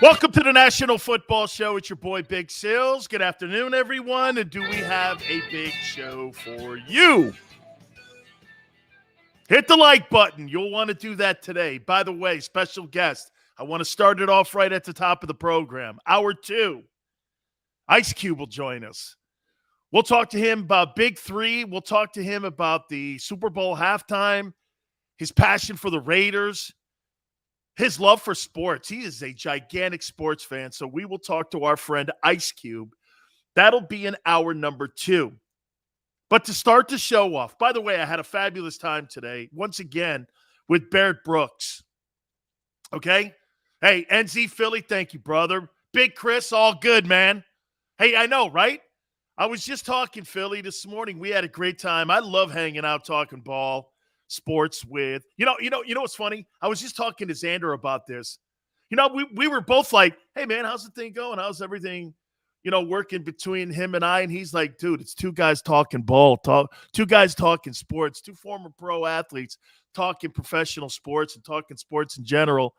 Welcome to the National Football Show. It's your boy, Big Sills. Good afternoon, everyone. And do we have a big show for you? Hit the like button. You'll want to do that today. By the way, special guest. I want to start it off right at the top of the program. Hour 2. Ice Cube will join us. We'll talk to him about Big 3. We'll talk to him about the Super Bowl halftime, his passion for the Raiders, his love for sports. He is a gigantic sports fan, so we will talk to our friend Ice Cube. That'll be in hour number 2. But to start the show off, by the way, I had a fabulous time today, once again, with Barrett Brooks. Okay? Hey, NZ Philly, thank you, brother. Big Chris, all good, man. Hey, I know, right? I was just talking Philly this morning. We had a great time. I love hanging out, talking ball, sports with. You know what's funny? I was just talking to Xander about this. We were both like, hey, man, how's the thing going? How's everything, working between him and I? And he's like, dude, it's two guys talking ball, two guys talking sports, two former pro athletes talking professional sports and talking sports in general.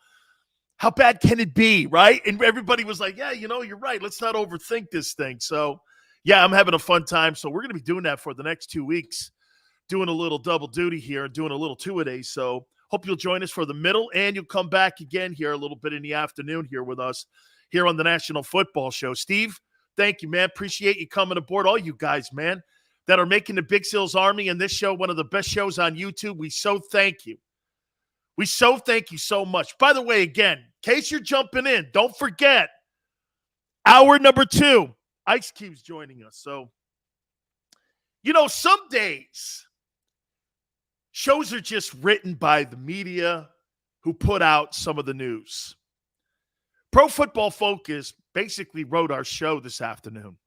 How bad can it be, right? And everybody was like, yeah, you're right. Let's not overthink this thing. So, yeah, I'm having a fun time. So we're going to be doing that for the next 2 weeks, doing a little double duty here and doing a little two-a-day. So hope you'll join us for the middle, and you'll come back again here a little bit in the afternoon here with us here on the National Football Show. Steve, thank you, man. Appreciate you coming aboard. All you guys, man, that are making the Big Sills Army and this show one of the best shows on YouTube. We so thank you. We so thank you so much. By the way, again, in case you're jumping in, don't forget, hour number 2, Ice Cube's joining us. So, some days shows are just written by the media who put out some of the news. Pro Football Focus basically wrote our show this afternoon.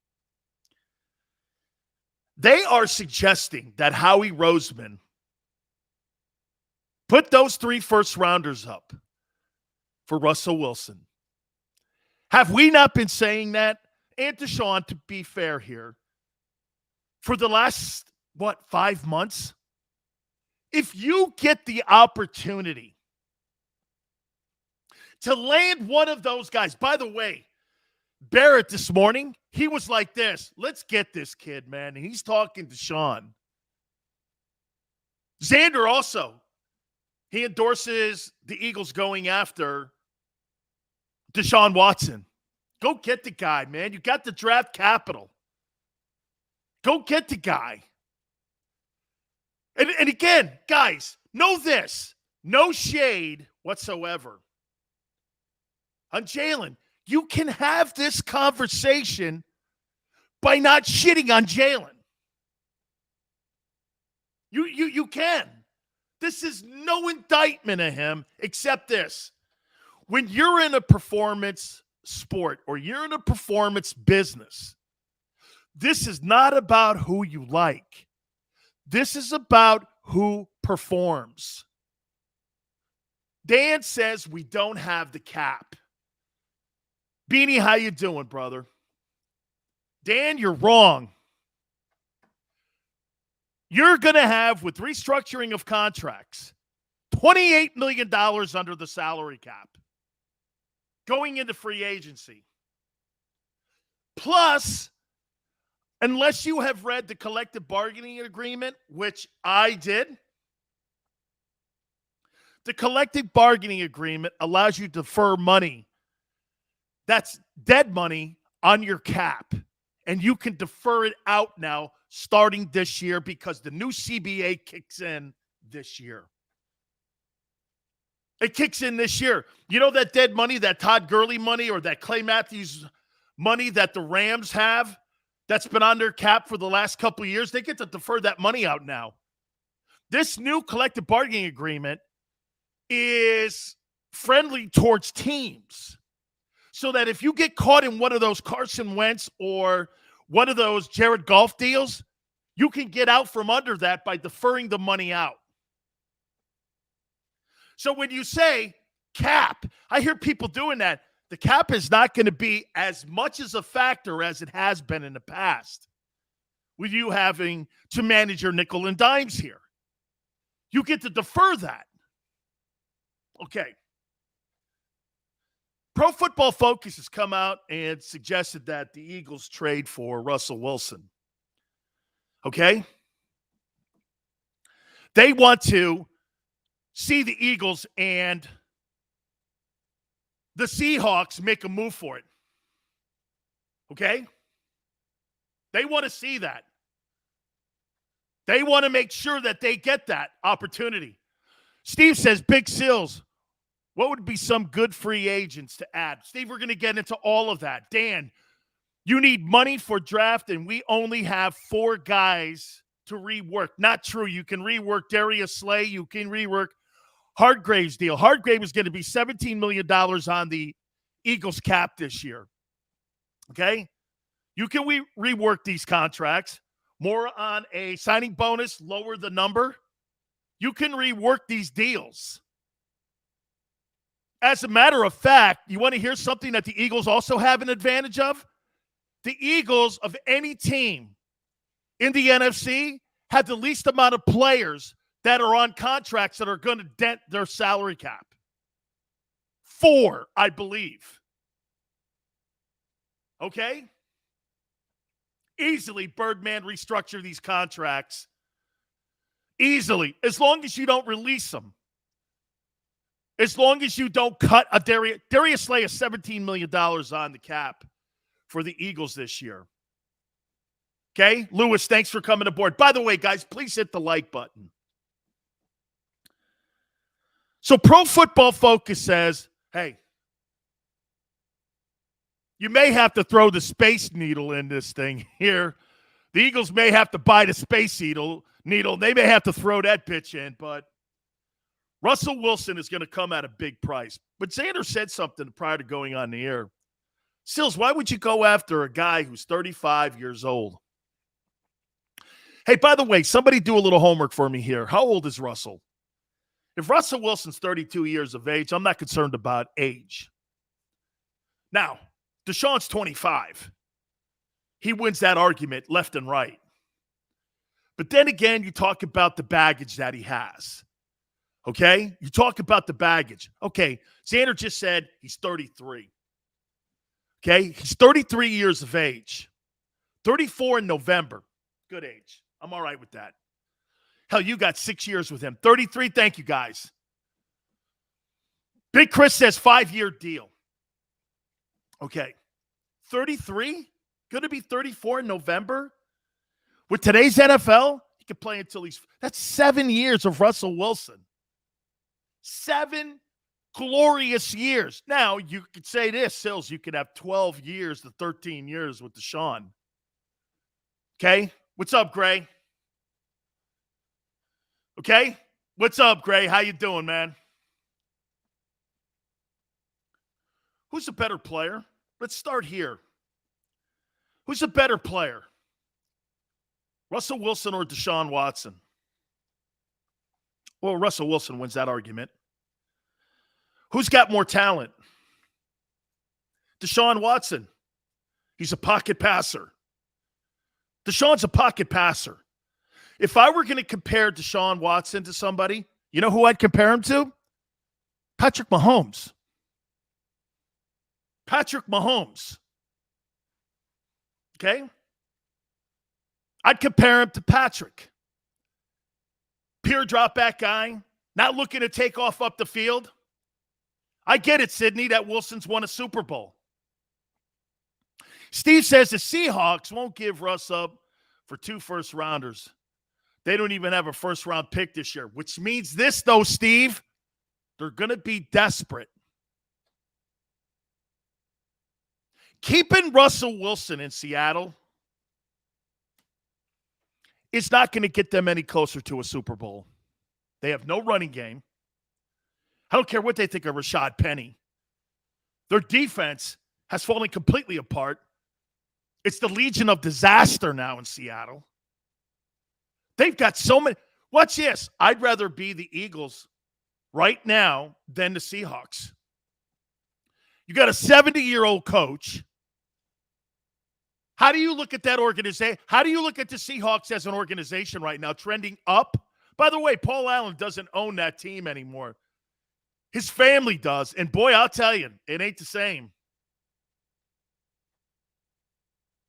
They are suggesting that Howie Roseman put those 3 first-rounders up for Russell Wilson. Have we not been saying that? And Deshaun, to be fair here, for the last, 5 months? If you get the opportunity to land one of those guys, by the way, Barrett this morning, he was like this, let's get this kid, man. And he's talking to Sean. Xander also, he endorses the Eagles going after Deshaun Watson. Go get the guy, man. You got the draft capital. Go get the guy. And again, guys, know this. No shade whatsoever on Jalen. You can have this conversation by not shitting on Jalen. You can. This is no indictment of him except this. When you're in a performance sport or you're in a performance business, this is not about who you like. This is about who performs. Dan says we don't have the cap. Beanie, how you doing, brother? Dan, you're wrong. You're going to have, with restructuring of contracts, $28 million under the salary cap going into free agency. Plus, unless you have read the collective bargaining agreement, which I did, the collective bargaining agreement allows you to defer money. That's dead money on your cap. And you can defer it out now starting this year because the new CBA kicks in this year. It kicks in this year. You know that dead money, that Todd Gurley money or that Clay Matthews money that the Rams have that's been on their cap for the last couple of years? They get to defer that money out now. This new collective bargaining agreement is friendly towards teams. So that if you get caught in one of those Carson Wentz or one of those Jared Goff deals, you can get out from under that by deferring the money out. So when you say cap, I hear people doing that. The cap is not going to be as much as a factor as it has been in the past with you having to manage your nickel and dimes here. You get to defer that. Okay. Pro Football Focus has come out and suggested that the Eagles trade for Russell Wilson. Okay? They want to see the Eagles and the Seahawks make a move for it. Okay? They want to see that. They want to make sure that they get that opportunity. Steve says, Big Sills, what would be some good free agents to add? Steve, we're going to get into all of that. Dan, you need money for draft, and we only have 4 guys to rework. Not true. You can rework Darius Slay. You can rework Hargrave's deal. Hargrave is going to be $17 million on the Eagles cap this year. Okay? You can rework these contracts. More on a signing bonus, lower the number. You can rework these deals. As a matter of fact, you want to hear something that the Eagles also have an advantage of? The Eagles, of any team in the NFC, have the least amount of players that are on contracts that are going to dent their salary cap. 4, I believe. Okay? Easily, Birdman, restructure these contracts. Easily. As long as you don't release them. As long as you don't cut a Darius Slay is $17 million on the cap for the Eagles this year. Okay? Lewis, thanks for coming aboard. By the way, guys, please hit the like button. So Pro Football Focus says, hey, you may have to throw the Space Needle in this thing here. The Eagles may have to buy the Space Needle. They may have to throw that pitch in, but Russell Wilson is going to come at a big price. But Xander said something prior to going on the air. Sills, why would you go after a guy who's 35 years old? Hey, by the way, somebody do a little homework for me here. How old is Russell? If Russell Wilson's 32 years of age, I'm not concerned about age. Now, Deshaun's 25. He wins that argument left and right. But then again, you talk about the baggage that he has. Okay? You talk about the baggage. Okay, Xander just said he's 33. Okay? He's 33 years of age. 34 in November. Good age. I'm all right with that. Hell, you got 6 years with him. 33, thank you, guys. Big Chris says 5-year deal. Okay. 33? Going to be 34 in November? With today's NFL, he could play until that's 7 years of Russell Wilson. 7 glorious years. Now, you could say this, Sills, you could have 12 years to 13 years with Deshaun. Okay? What's up, Gray? Okay? What's up, Gray? How you doing, man? Who's a better player? Let's start here. Who's a better player? Russell Wilson or Deshaun Watson? Well, Russell Wilson wins that argument. Who's got more talent? Deshaun Watson. He's a pocket passer. Deshaun's a pocket passer. If I were going to compare Deshaun Watson to somebody, you know who I'd compare him to? Patrick Mahomes. Patrick Mahomes. Okay? I'd compare him to Patrick. Pure drop back guy, not looking to take off up the field. I get it, Sydney, that Wilson's won a Super Bowl. Steve says the Seahawks won't give Russ up for 2 first-rounders. They don't even have a first-round pick this year, which means this, though, Steve, they're going to be desperate. Keeping Russell Wilson in Seattle is not going to get them any closer to a Super Bowl. They have no running game. I don't care what they think of Rashad Penny. Their defense has fallen completely apart. It's the Legion of Disaster now in Seattle. They've got so many. Watch this. I'd rather be the Eagles right now than the Seahawks. You got a 70-year-old coach. How do you look at that organization? How do you look at the Seahawks as an organization right now, trending up? By the way, Paul Allen doesn't own that team anymore. His family does. And boy, I'll tell you, it ain't the same.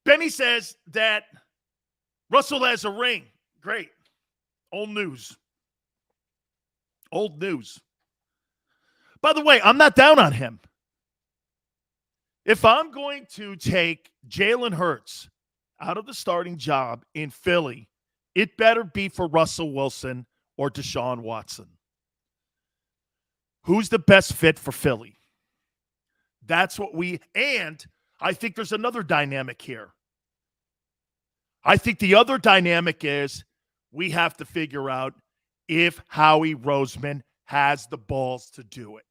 Benny says that Russell has a ring. Great. Old news. Old news. By the way, I'm not down on him. If I'm going to take Jalen Hurts out of the starting job in Philly, it better be for Russell Wilson or Deshaun Watson. Who's the best fit for Philly? That's what and I think there's another dynamic here. I think the other dynamic is we have to figure out if Howie Roseman has the balls to do it.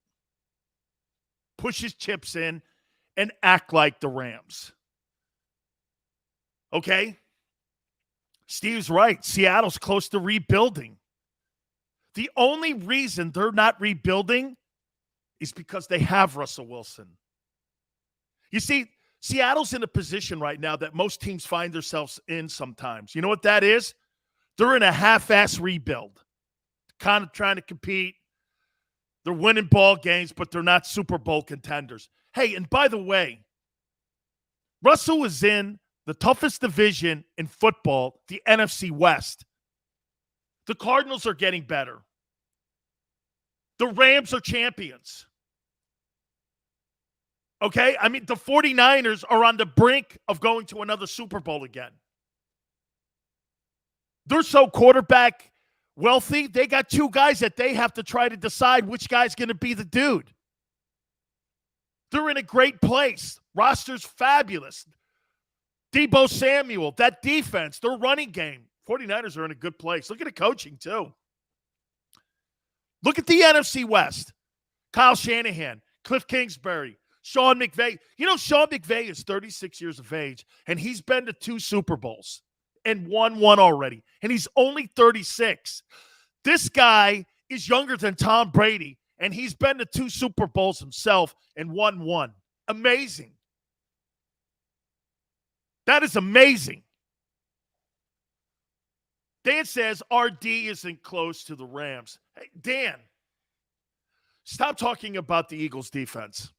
Push his chips in and act like the Rams. Okay? Steve's right. Seattle's close to rebuilding. The only reason they're not rebuilding is because they have Russell Wilson. You see, Seattle's in a position right now that most teams find themselves in sometimes. You know what that is? They're in a half-ass rebuild, kind of trying to compete. They're winning ball games, but they're not Super Bowl contenders. Hey, and by the way, Russell is in the toughest division in football, the NFC West. The Cardinals are getting better. The Rams are champions. Okay? I mean, the 49ers are on the brink of going to another Super Bowl again. They're so quarterback wealthy, they got two guys that they have to try to decide which guy's going to be the dude. They're in a great place. Roster's fabulous. Deebo Samuel, that defense, their running game. 49ers are in a good place. Look at the coaching, too. Look at the NFC West. Kyle Shanahan, Cliff Kingsbury, Sean McVay. You know, Sean McVay is 36 years of age, and he's been to 2 Super Bowls and won one already. And he's only 36. This guy is younger than Tom Brady, and he's been to 2 Super Bowls himself and won one. Amazing. That is amazing. Dan says RD isn't close to the Rams. Hey, Dan, stop talking about the Eagles' defense.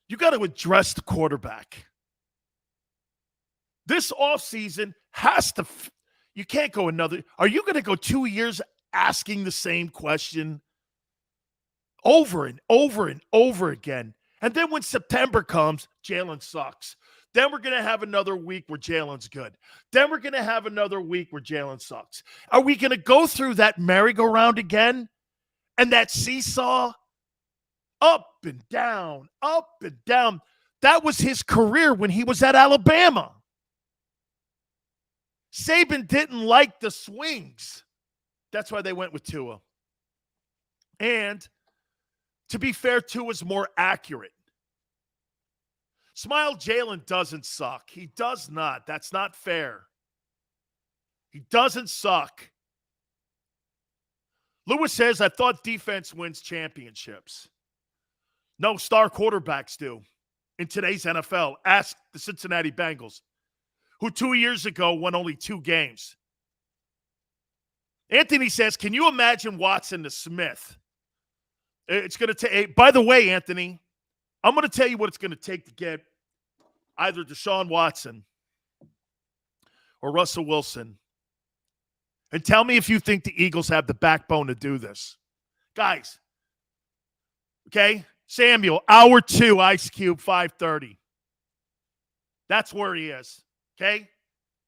You got to address the quarterback. This offseason has to – you can't go another – are you going to go 2 years asking the same question over and over and over again? And then when September comes, Jalen sucks. Then we're going to have another week where Jalen's good. Then we're going to have another week where Jalen sucks. Are we going to go through that merry-go-round again? And that seesaw? Up and down, up and down. That was his career when he was at Alabama. Saban didn't like the swings. That's why they went with Tua. And to be fair, Tua's more accurate. Smile Jalen doesn't suck. He does not. That's not fair. He doesn't suck. Lewis says, I thought defense wins championships. No, star quarterbacks do in today's NFL. Ask the Cincinnati Bengals, who 2 years ago won only 2 games. Anthony says, can you imagine Watson to Smith? It's going to take, by the way, Anthony, I'm going to tell you what it's going to take to get either Deshaun Watson or Russell Wilson. And tell me if you think the Eagles have the backbone to do this. Guys, okay? Samuel, hour 2, Ice Cube, 5:30. That's where he is, okay? In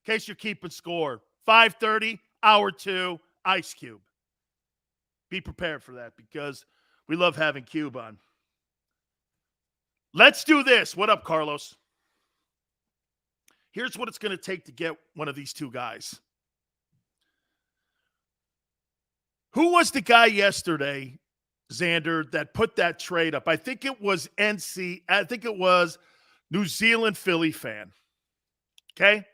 case you're keeping score. 5:30, hour 2, Ice Cube. Be prepared for that because we love having Cube on. Let's do this. What up, Carlos? Here's what it's going to take to get one of these two guys. Who was the guy yesterday, Xander, that put that trade up? I think it was New Zealand Philly fan. Okay?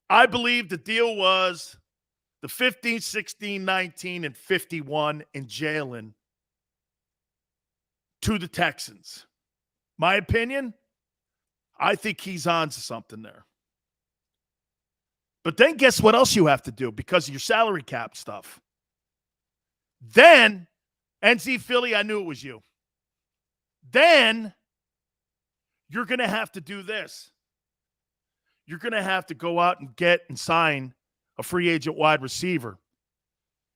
I believe the deal was the 15, 16, 19, and 51 in Jalen to the Texans. My opinion, I think he's on to something there. But then guess what else you have to do because of your salary cap stuff? Then, NZ Philly, I knew it was you. Then, you're going to have to do this. You're going to have to go out and get and sign a free agent wide receiver.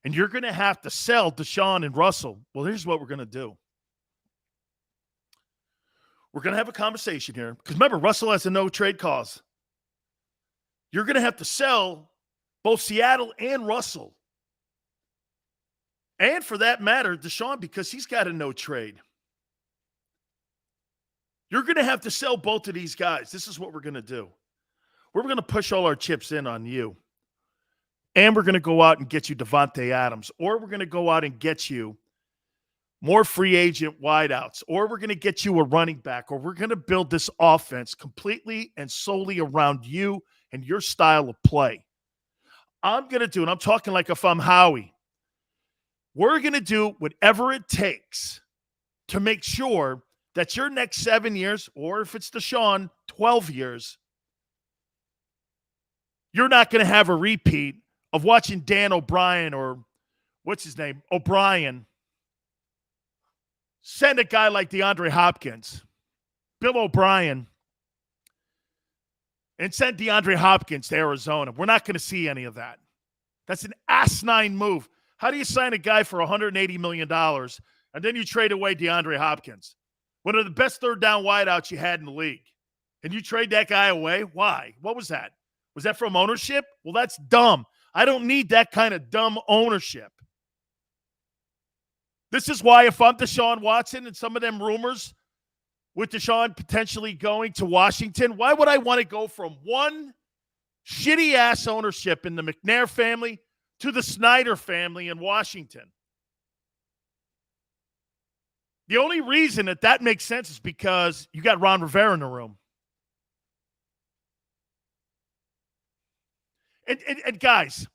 And you're going to have to sell Deshaun and Russell. Well, here's what we're going to do. We're going to have a conversation here. Because remember, Russell has a no-trade clause. You're going to have to sell both Seattle and Russell. And for that matter, Deshaun, because he's got a no-trade. You're going to have to sell both of these guys. This is what we're going to do. We're going to push all our chips in on you. And we're going to go out and get you Devontae Adams. Or we're going to go out and get you more free agent wideouts. Or we're going to get you a running back. Or we're going to build this offense completely and solely around you and your style of play. I'm going to do, and I'm talking like if I'm Howie, we're going to do whatever it takes to make sure that your next 7 years, or if it's Deshaun, 12 years, you're not going to have a repeat of watching Dan O'Brien or what's his name, O'Brien, send a guy like DeAndre Hopkins, Bill O'Brien, and send DeAndre Hopkins to Arizona. We're not going to see any of that. That's an asinine move. How do you sign a guy for $180 million and then you trade away DeAndre Hopkins? One of the best third down wideouts you had in the league. And you trade that guy away? Why? What was that? Was that from ownership? Well, that's dumb. I don't need that kind of dumb ownership. This is why if I'm Deshaun Watson and some of them rumors with Deshaun potentially going to Washington, why would I want to go from one shitty-ass ownership in the McNair family to the Snyder family in Washington? The only reason that makes sense is because you got Ron Rivera in the room. And guys,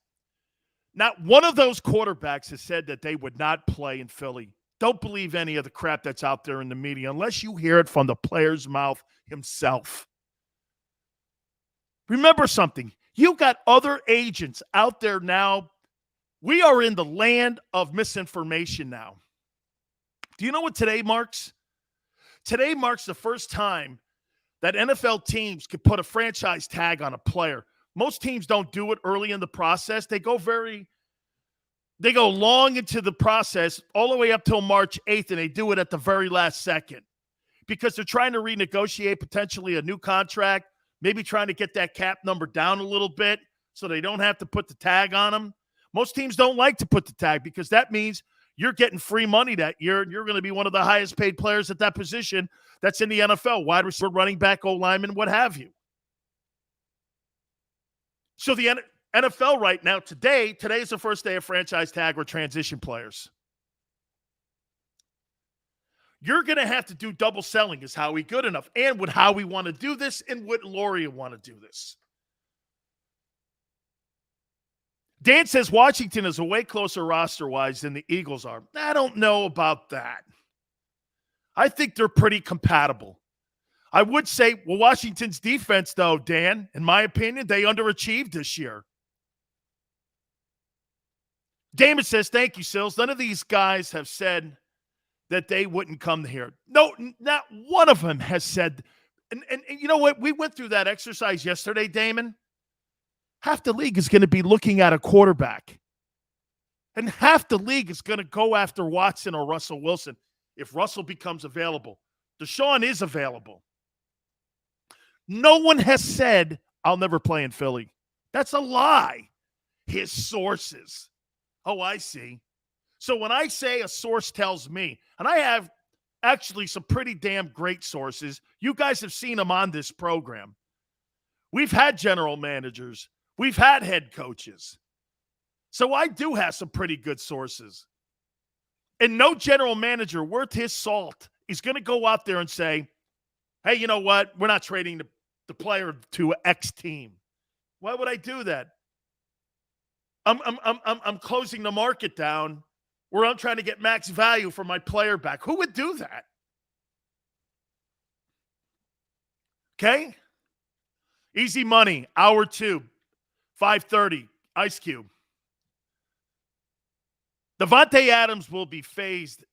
not one of those quarterbacks has said that they would not play in Philly. Don't believe any of the crap that's out there in the media unless you hear it from the player's mouth himself. Remember something. You got other agents out there now. We are in the land of misinformation now. Do you know what today marks? Today marks the first time that NFL teams could put a franchise tag on a player. Most teams don't do it early in the process. They go long into the process all the way up till March 8th, and they do it at the very last second because they're trying to renegotiate potentially a new contract, maybe trying to get that cap number down a little bit so they don't have to put the tag on them. Most teams don't like to put the tag because that means you're getting free money that year, and you're going to be one of the highest paid players at that position that's in the NFL, wide receiver, running back, O-lineman, what have you. So the NFL right now, today is the first day of franchise tag or transition players. You're going to have to do double selling. Is Howie good enough? And would Howie want to do this? And would Laurie want to do this? Dan says Washington is a way closer roster-wise than the Eagles are. I don't know about that. I think they're pretty compatible. I would say, well, Washington's defense, though, Dan, in my opinion, they underachieved this year. Damon says, thank you, Sills. None of these guys have said that they wouldn't come here. No, not one of them has said. And you know what? We went through that exercise yesterday, Damon. Half the league is going to be looking at a quarterback. And half the league is going to go after Watson or Russell Wilson if Russell becomes available. Deshaun is available. No one has said, I'll never play in Philly. That's a lie. His sources. Oh, I see. So when I say a source tells me, and I have actually some pretty damn great sources, you guys have seen them on this program. We've had general managers. We've had head coaches. So I do have some pretty good sources. And no general manager worth his salt is going to go out there and say, hey, you know what? We're not trading the player to X team. Why would I do that? I'm closing the market down where I'm trying to get max value for my player back. Who would do that? Okay? Easy money, hour 2, 5:30, Ice Cube. Devontae Adams will be phased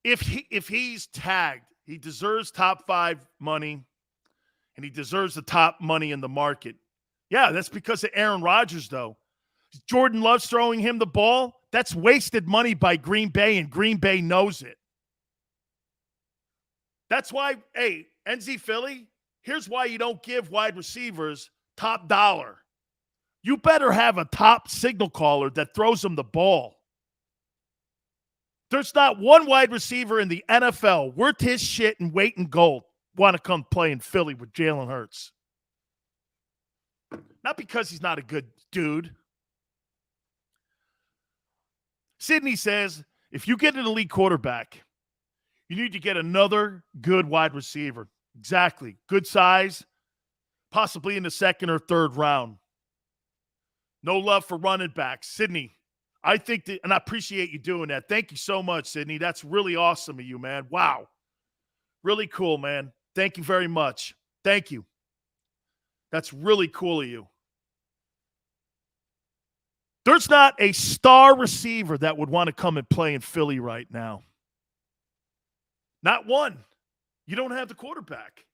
if he's tagged. He deserves top 5 money, and he deserves the top money in the market. Yeah, that's because of Aaron Rodgers, though. Jordan loves throwing him the ball. That's wasted money by Green Bay, and Green Bay knows it. That's why, hey, NZ Philly, here's why you don't give wide receivers top dollar. You better have a top signal caller that throws them the ball. There's not one wide receiver in the NFL worth his shit and weight in gold want to come play in Philly with Jalen Hurts. Not because he's not a good dude. Sydney says, if you get an elite quarterback, you need to get another good wide receiver. Exactly. Good size, possibly in the 2nd or 3rd round. No love for running backs. Sydney, I think that, and I appreciate you doing that. Thank you so much, Sydney. That's really awesome of you, man. Wow. Really cool, man. Thank you very much. Thank you. That's really cool of you. There's not a star receiver that would want to come and play in Philly right now. Not one. You don't have the quarterback.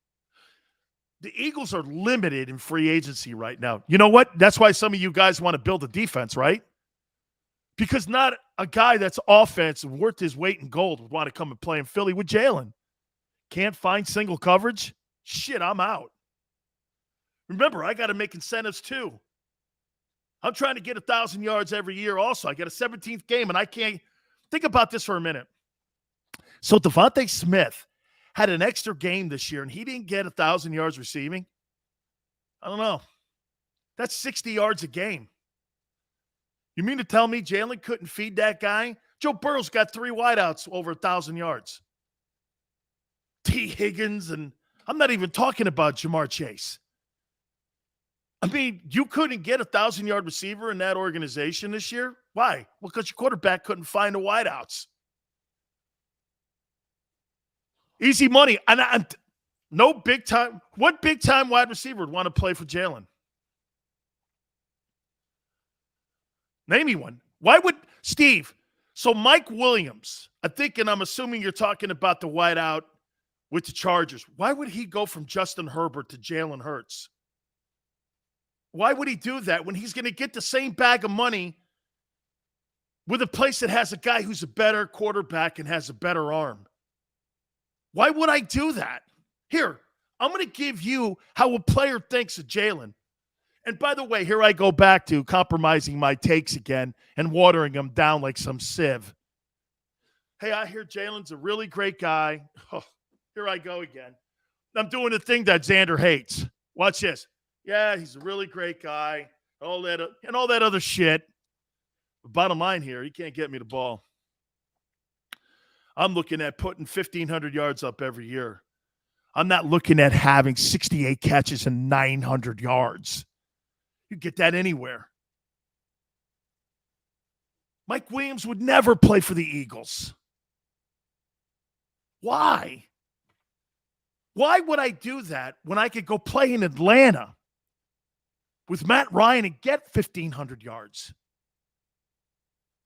The Eagles are limited in free agency right now. You know what? That's why some of you guys want to build a defense, right? Because not a guy that's offensive, worth his weight in gold, would want to come and play in Philly with Jalen. Can't find single coverage? Shit, I'm out. Remember, I got to make incentives too. I'm trying to get 1,000 yards every year also. I got a 17th game, and I can't. Think about this for a minute. So Devontae Smith had an extra game this year, and he didn't get 1,000 yards receiving. I don't know. That's 60 yards a game. You mean to tell me Jalen couldn't feed that guy? Joe Burrow's got 3 wideouts over 1,000 yards. T. Higgins, and I'm not even talking about Jamar Chase. I mean, you couldn't get 1,000-yard receiver in that organization this year? Why? Well, because your quarterback couldn't find the wideouts. Easy money. And no big time. What big time wide receiver would want to play for Jalen? Name me one. Why would Steve? So Mike Williams, I'm assuming you're talking about the wideout with the Chargers. Why would he go from Justin Herbert to Jalen Hurts? Why would he do that when he's going to get the same bag of money with a place that has a guy who's a better quarterback and has a better arm? Why would I do that? Here, I'm going to give you how a player thinks of Jalen. And by the way, here I go back to compromising my takes again and watering them down like some sieve. Hey, I hear Jalen's a really great guy. Oh, here I go again. I'm doing the thing that Xander hates. Watch this. Yeah, he's a really great guy. All that other shit. But bottom line here, he can't get me the ball. I'm looking at putting 1,500 yards up every year. I'm not looking at having 68 catches and 900 yards. You get that anywhere. Mike Williams would never play for the Eagles. Why? Why would I do that when I could go play in Atlanta with Matt Ryan and get 1,500 yards?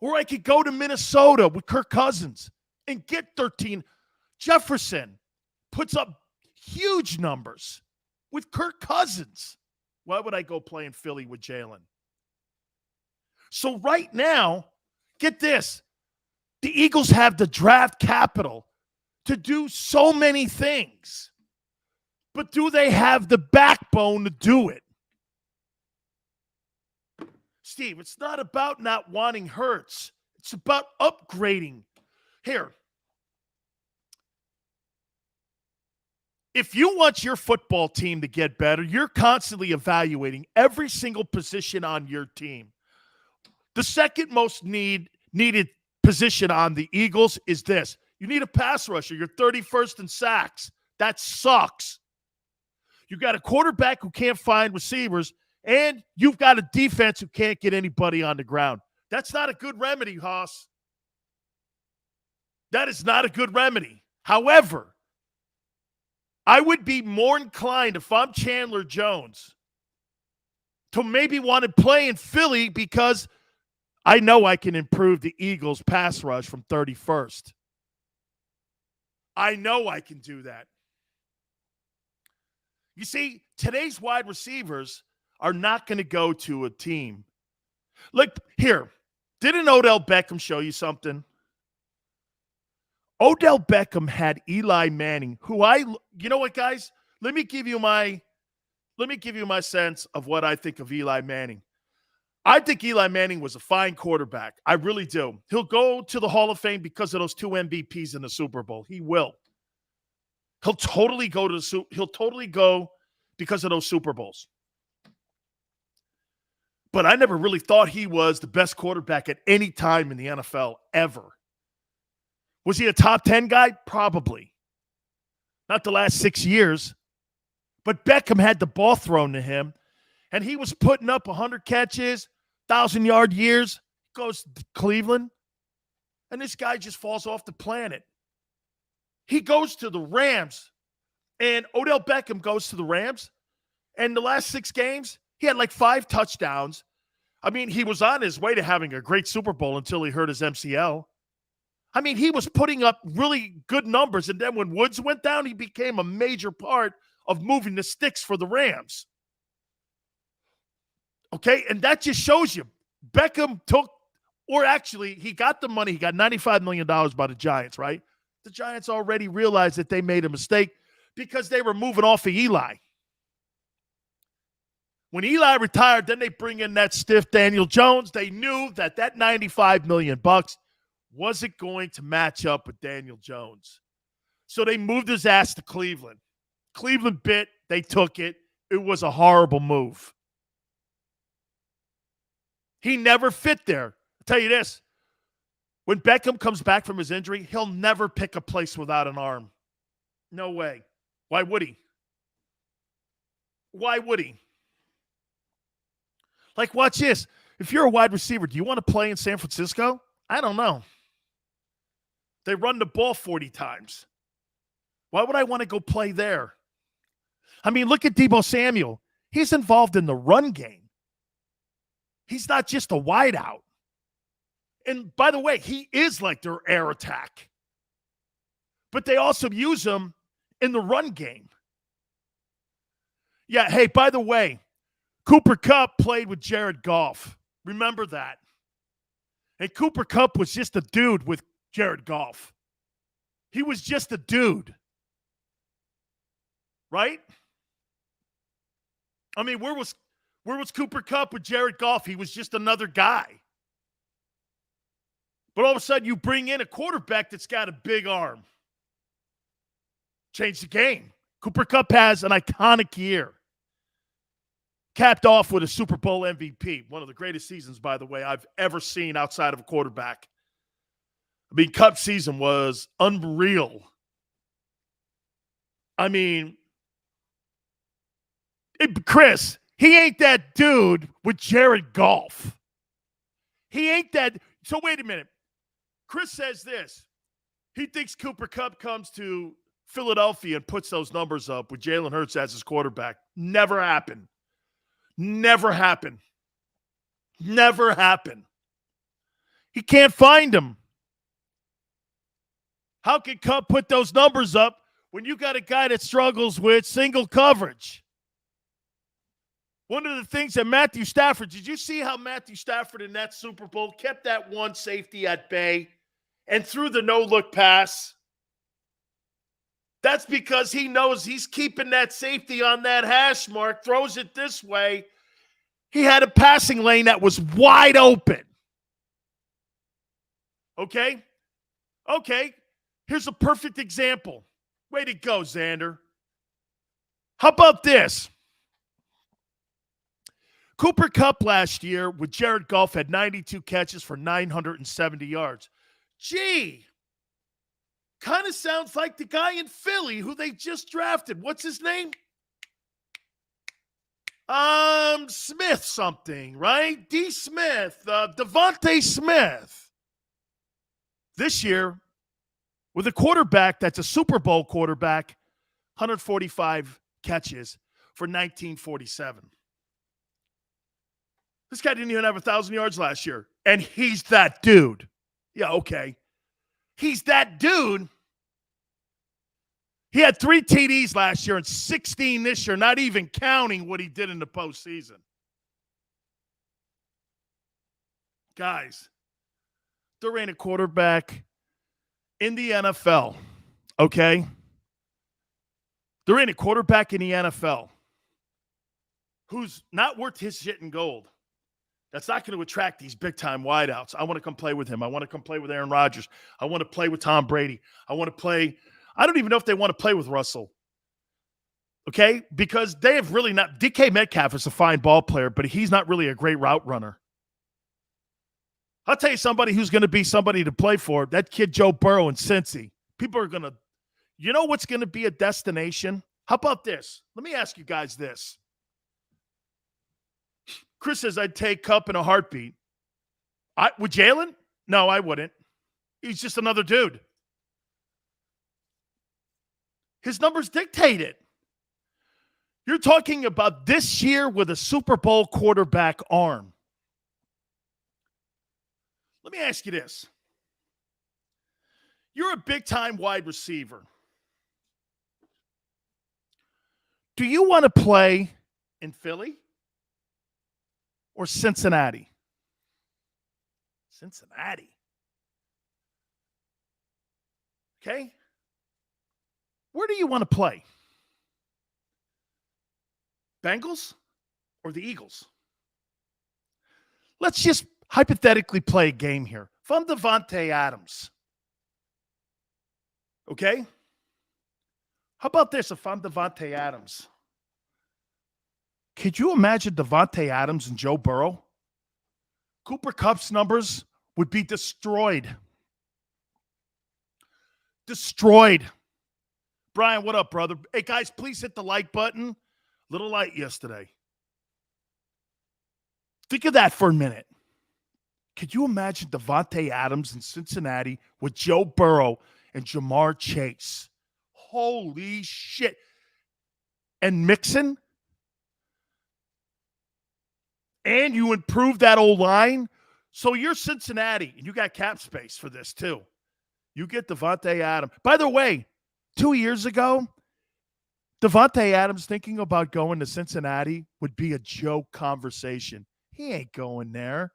Or I could go to Minnesota with Kirk Cousins and get 13. Jefferson puts up huge numbers with Kirk Cousins. Why would I go play in Philly with Jalen? So right now, get this. The Eagles have the draft capital to do so many things. But do they have the backbone to do it? Steve, it's not about not wanting Hurts. It's about upgrading. Here. If you want your football team to get better, you're constantly evaluating every single position on your team. The second most needed position on the Eagles is this. You need a pass rusher. You're 31st in sacks. That sucks. You got a quarterback who can't find receivers, and you've got a defense who can't get anybody on the ground. That's not a good remedy, Haas. That is not a good remedy. However, I would be more inclined, if I'm Chandler Jones, to maybe want to play in Philly because I know I can improve the Eagles' pass rush from 31st. I know I can do that. You see, today's wide receivers are not going to go to a team. Look, here, didn't Odell Beckham show you something? Odell Beckham had Eli Manning, you know what, guys? Let me give you my sense of what I think of Eli Manning. I think Eli Manning was a fine quarterback. I really do. He'll go to the Hall of Fame because of those 2 MVPs in the Super Bowl. He will. He'll totally go because of those Super Bowls. But I never really thought he was the best quarterback at any time in the NFL ever. Was he a top 10 guy? Probably. Not the last 6 years. But Beckham had the ball thrown to him, and he was putting up 100 catches, 1,000-yard years, goes to Cleveland, and this guy just falls off the planet. He goes to the Rams, and Odell Beckham goes to the Rams, and the last 6 games, he had like 5 touchdowns. I mean, he was on his way to having a great Super Bowl until he hurt his MCL. I mean, he was putting up really good numbers, and then when Woods went down, he became a major part of moving the sticks for the Rams. Okay, and that just shows you Beckham he got the money. He got $95 million by the Giants, right? The Giants already realized that they made a mistake because they were moving off of Eli. When Eli retired, then they bring in that stiff Daniel Jones. They knew that $95 million wasn't going to match up with Daniel Jones. So they moved his ass to Cleveland. Cleveland bit. They took it. It was a horrible move. He never fit there. I'll tell you this. When Beckham comes back from his injury, he'll never pick a place without an arm. No way. Why would he? Why would he? Like, watch this. If you're a wide receiver, do you want to play in San Francisco? I don't know. They run the ball 40 times. Why would I want to go play there? I mean, look at Deebo Samuel. He's involved in the run game. He's not just a wideout. And by the way, he is like their air attack. But they also use him in the run game. Yeah, hey, by the way, Cooper Kupp played with Jared Goff. Remember that. And Cooper Kupp was just a dude with Jared Goff. He was just a dude. Right? I mean, where was Cooper Kupp with Jared Goff? He was just another guy. But all of a sudden, you bring in a quarterback that's got a big arm. Change the game. Cooper Kupp has an iconic year. Capped off with a Super Bowl MVP. One of the greatest seasons, by the way, I've ever seen outside of a quarterback. I mean, Kupp's season was unreal. I mean, Chris, he ain't that dude with Jared Goff. He ain't that. So wait a minute. Chris says this. He thinks Cooper Kupp comes to Philadelphia and puts those numbers up with Jalen Hurts as his quarterback. Never happened. Never happened. Never happened. He can't find him. How can Kupp put those numbers up when you got a guy that struggles with single coverage? One of the things that Matthew Stafford, did you see how Matthew Stafford in that Super Bowl kept that one safety at bay and threw the no-look pass? That's because he knows he's keeping that safety on that hash mark, throws it this way. He had a passing lane that was wide open. Okay? Okay. Here's a perfect example. Way to go, Xander. How about this? Cooper Kupp last year with Jared Goff had 92 catches for 970 yards. Gee, kind of sounds like the guy in Philly who they just drafted. What's his name? Smith something, right? D. Smith, Devontae Smith. This year, with a quarterback that's a Super Bowl quarterback, 145 catches for 1947. This guy didn't even have 1,000 yards last year, and he's that dude. Yeah, okay. He's that dude. He had 3 TDs last year and 16 this year, not even counting what he did in the postseason. Guys, there ain't a quarterback in the NFL, okay? There ain't a quarterback in the NFL who's not worth his shit in gold. That's not going to attract these big-time wideouts. I want to come play with him. I want to come play with Aaron Rodgers. I want to play with Tom Brady. I want to play – I don't even know if they want to play with Russell, okay? Because they have really not – DK Metcalf is a fine ball player, but he's not really a great route runner. I'll tell you somebody who's going to be somebody to play for, that kid Joe Burrow in Cincy. People are going to – you know what's going to be a destination? How about this? Let me ask you guys this. Chris says I'd take Kupp in a heartbeat. Would Jalen? No, I wouldn't. He's just another dude. His numbers dictate it. You're talking about this year with a Super Bowl quarterback arm. Let me ask you this. You're a big-time wide receiver. Do you want to play in Philly or Cincinnati? Cincinnati. Okay? Where do you want to play? Bengals or the Eagles? Let's just hypothetically play a game here. If I'm Davante Adams, okay? How about this if I'm Davante Adams? Could you imagine Davante Adams and Joe Burrow? Cooper Kupp's numbers would be destroyed. Destroyed. Brian, what up, brother? Hey, guys, please hit the like button. Little light yesterday. Think of that for a minute. Could you imagine Davante Adams in Cincinnati with Joe Burrow and Jamar Chase? Holy shit. And Mixon? And you improve that old line? So you're Cincinnati, and you got cap space for this too. You get Davante Adams. By the way, 2 years ago, Davante Adams thinking about going to Cincinnati would be a joke conversation. He ain't going there.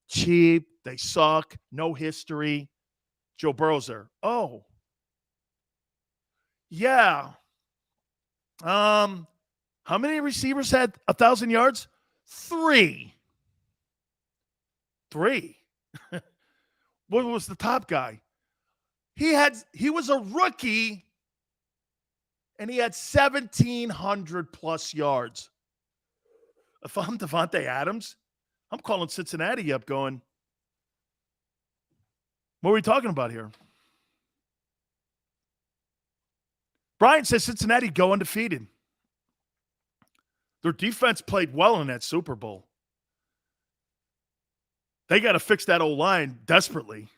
Cheap, they suck, no history. Joe Burrow's there. Oh. Yeah. How many receivers had 1,000 yards? 3. What was the top guy? He was a rookie and he had 1,700 plus yards. If I'm Davante Adams, I'm calling Cincinnati up going, what are we talking about here? Brian says Cincinnati go undefeated. Their defense played well in that Super Bowl. They got to fix that old line desperately.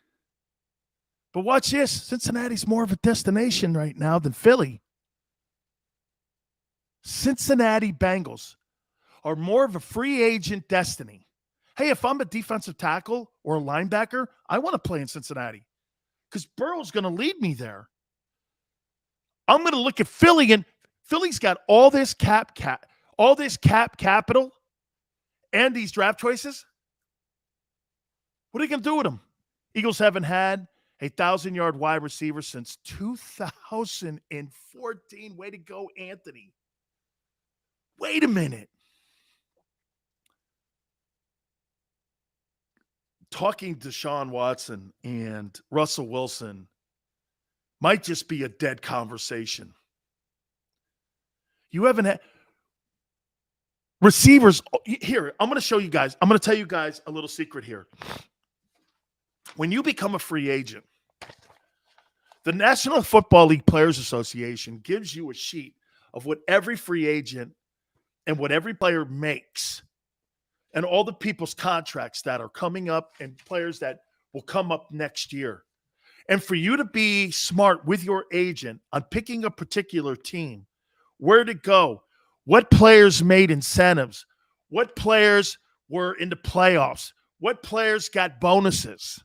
But watch this. Cincinnati's more of a destination right now than Philly. Cincinnati Bengals are more of a free agent destiny. Hey, if I'm a defensive tackle or a linebacker, I want to play in Cincinnati because Burrow's going to lead me there. I'm going to look at Philly, and Philly's got all this cap capital and these draft choices. What are you going to do with them? Eagles haven't had a 1,000-yard wide receiver since 2014. Way to go, Anthony. Wait a minute. Talking Deshaun Watson and Russell Wilson might just be a dead conversation. You haven't had receivers. Here, I'm going to show you guys. I'm going to tell you guys a little secret here. When you become a free agent, the National Football League Players Association gives you a sheet of what every free agent and what every player makes and all the people's contracts that are coming up and players that will come up next year. And for you to be smart with your agent on picking a particular team, where to go, what players made incentives, what players were in the playoffs, what players got bonuses.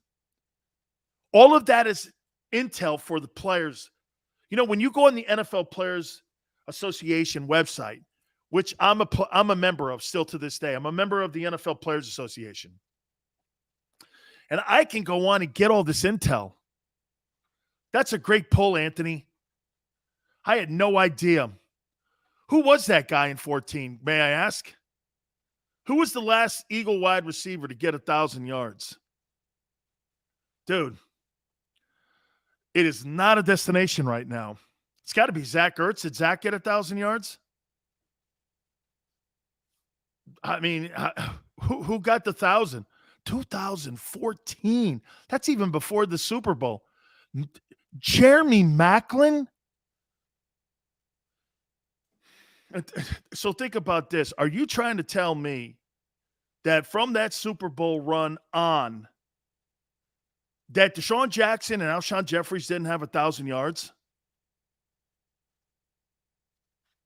All of that is intel for the players. You know, when you go on the NFL Players Association website, which I'm a member of still to this day. I'm a member of the NFL Players Association. And I can go on and get all this intel. That's a great pull, Anthony. I had no idea. Who was that guy in 14, may I ask? Who was the last Eagle wide receiver to get 1,000 yards? Dude, it is not a destination right now. It's got to be Zach Ertz. Did Zach get 1,000 yards? I mean, who got the 1,000? 2014. That's even before the Super Bowl. Jeremy Maclin? So think about this. Are you trying to tell me that from that Super Bowl run on, that Deshaun Jackson and Alshon Jeffries didn't have 1,000 yards?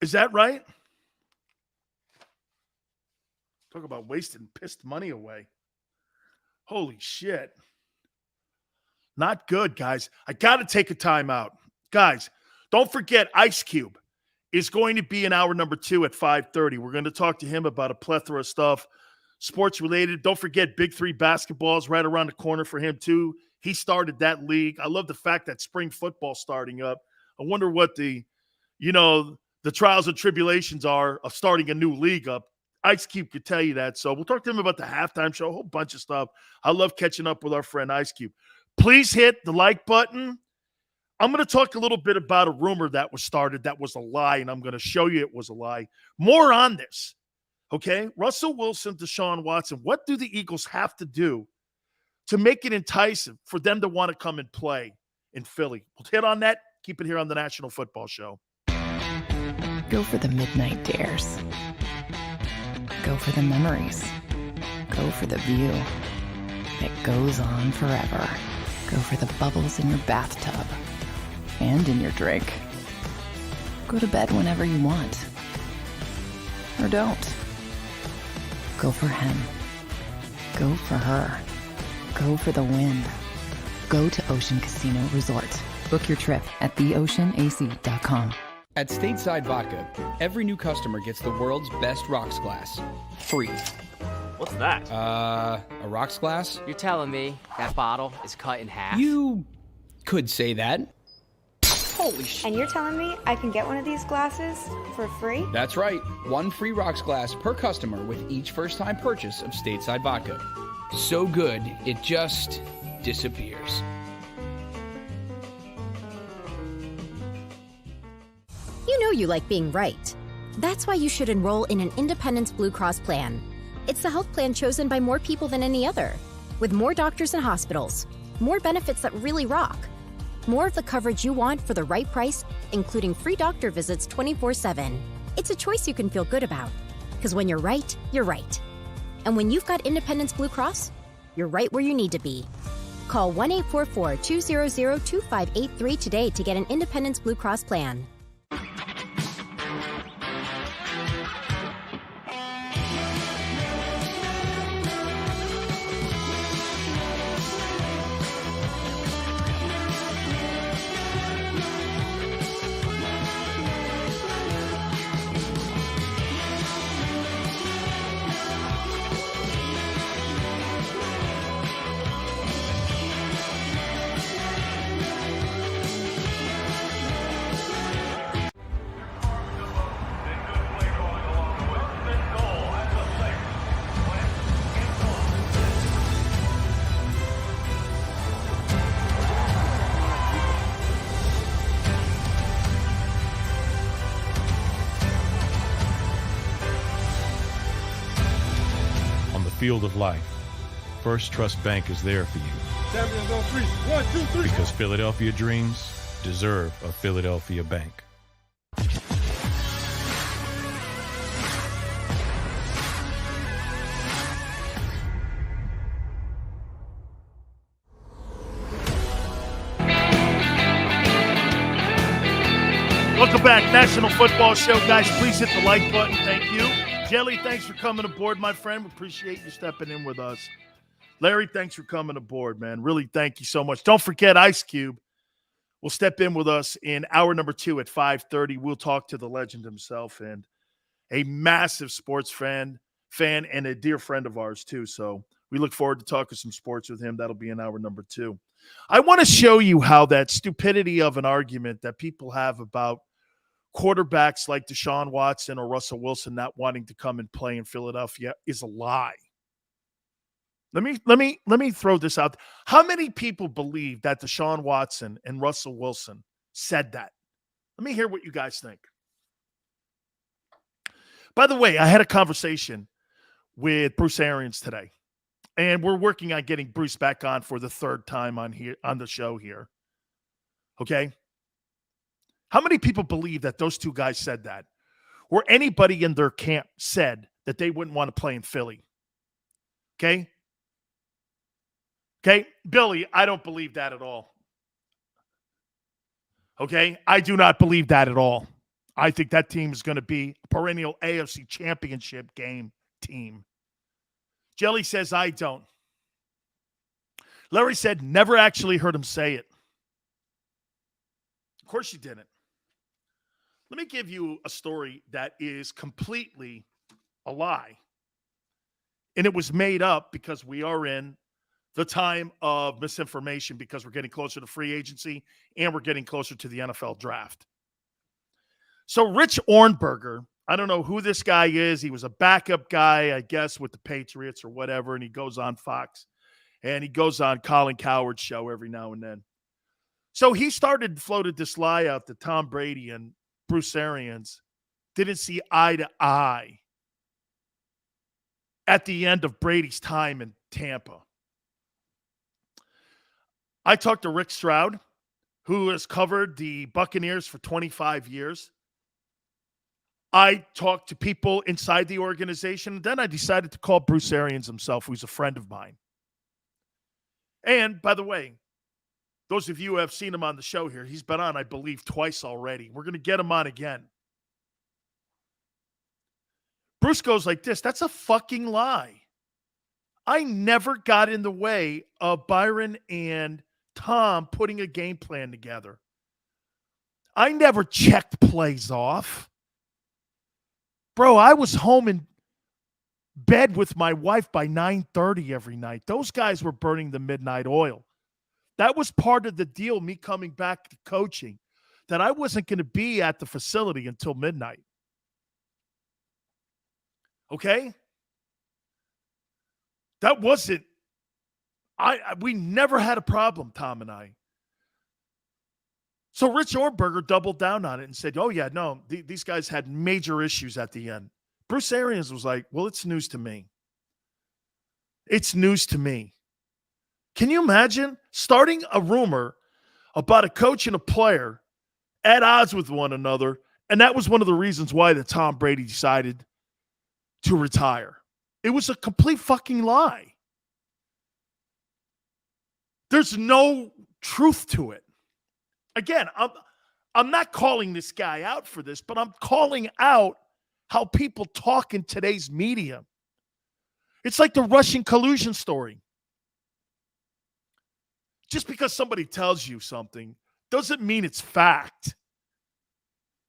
Is that right? Talk about wasting pissed money away. Holy shit. Not good, guys. I got to take a timeout. Guys, don't forget Ice Cube is going to be in hour number 2 at 5:30. We're going to talk to him about a plethora of stuff, sports related. Don't forget Big 3 basketball is right around the corner for him too. He started that league. I love the fact that spring football starting up. I wonder what the trials and tribulations are of starting a new league up. Ice Cube could tell you that. So we'll talk to him about the halftime show, a whole bunch of stuff. I love catching up with our friend Ice Cube. Please hit the like button. I'm going to talk a little bit about a rumor that was started that was a lie, and I'm going to show you it was a lie. More on this, okay? Russell Wilson, Deshaun Watson, what do the Eagles have to do to make it enticing for them to want to come and play in Philly? We'll hit on that. Keep it here on the National Football Show. Go for the midnight dares. Go for the memories. Go for the view that goes on forever. Go for the bubbles in your bathtub and in your drink. Go to bed whenever you want. Or don't. Go for him. Go for her. Go for the win. Go to Ocean Casino Resort. Book your trip at theoceanac.com. At Stateside Vodka, every new customer gets the world's best rocks glass. Free. What's that? A rocks glass? You're telling me that bottle is cut in half? You could say that. Holy shit. And you're telling me I can get one of these glasses for free? That's right. One free rocks glass per customer with each first-time purchase of Stateside Vodka. So good, it just disappears. You know you like being right. That's why you should enroll in an Independence Blue Cross plan. It's the health plan chosen by more people than any other, with more doctors and hospitals, more benefits that really rock, more of the coverage you want for the right price, including free doctor visits 24/7. It's a choice you can feel good about, because when you're right, you're right. And when you've got Independence Blue Cross, you're right where you need to be. Call 1-844-200-2583 today to get an Independence Blue Cross plan. Field of life, First Trust Bank is there for you. Champions on 3. 1, 2, 3. Because Philadelphia dreams deserve a Philadelphia bank. Welcome back, National Football Show. Guys, please hit the like button. Thank you. Jelly, thanks for coming aboard, my friend. We appreciate you stepping in with us. Larry, thanks for coming aboard, man. Really, thank you so much. Don't forget Ice Cube will step in with us in hour number 2 at 5:30. We'll talk to the legend himself and a massive sports fan and a dear friend of ours, too. So we look forward to talking some sports with him. That'll be in hour number 2. I want to show you how that stupidity of an argument that people have about quarterbacks like Deshaun Watson or Russell Wilson not wanting to come and play in Philadelphia is a lie. Let me throw this out. How many people believe that Deshaun Watson and Russell Wilson said that? Let me hear what you guys think. By the way, I had a conversation with Bruce Arians today, and we're working on getting Bruce back on for the third time on the show here. Okay? How many people believe that those two guys said that? Or anybody in their camp said that they wouldn't want to play in Philly? Okay? Okay? Billy, I don't believe that at all. Okay? I do not believe that at all. I think that team is going to be a perennial AFC championship game team. Jelly says, I don't. Larry said, never actually heard him say it. Of course you didn't. Let me give you a story that is completely a lie. And it was made up because we are in the time of misinformation because we're getting closer to free agency and we're getting closer to the NFL draft. So Rich Ornberger, I don't know who this guy is. He was a backup guy, I guess, with the Patriots or whatever, and he goes on Fox. And he goes on Colin Cowherd's show every now and then. So he floated this lie out that Tom Brady and Bruce Arians didn't see eye to eye at the end of Brady's time in Tampa. I talked to Rick Stroud, who has covered the Buccaneers for 25 years. I talked to people inside the organization, and then I decided to call Bruce Arians himself, who's a friend of mine. And, by the way, those of you who have seen him on the show here, he's been on, I believe, twice already. We're going to get him on again. Bruce goes like this, that's a fucking lie. I never got in the way of Byron and Tom putting a game plan together. I never checked plays off. Bro, I was home in bed with my wife by 9:30 every night. Those guys were burning the midnight oil. That was part of the deal, me coming back to coaching, that I wasn't going to be at the facility until midnight. Okay? That wasn't, we never had a problem, Tom and I. So Rich Ornberger doubled down on it and said, oh yeah, no, these guys had major issues at the end. Bruce Arians was like, well, it's news to me. It's news to me. Can you imagine starting a rumor about a coach and a player at odds with one another? And that was one of the reasons why that Tom Brady decided to retire. It was a complete fucking lie. There's no truth to it. Again, I'm not calling this guy out for this, but I'm calling out how people talk in today's media. It's like the Russian collusion story. Just because somebody tells you something doesn't mean it's fact.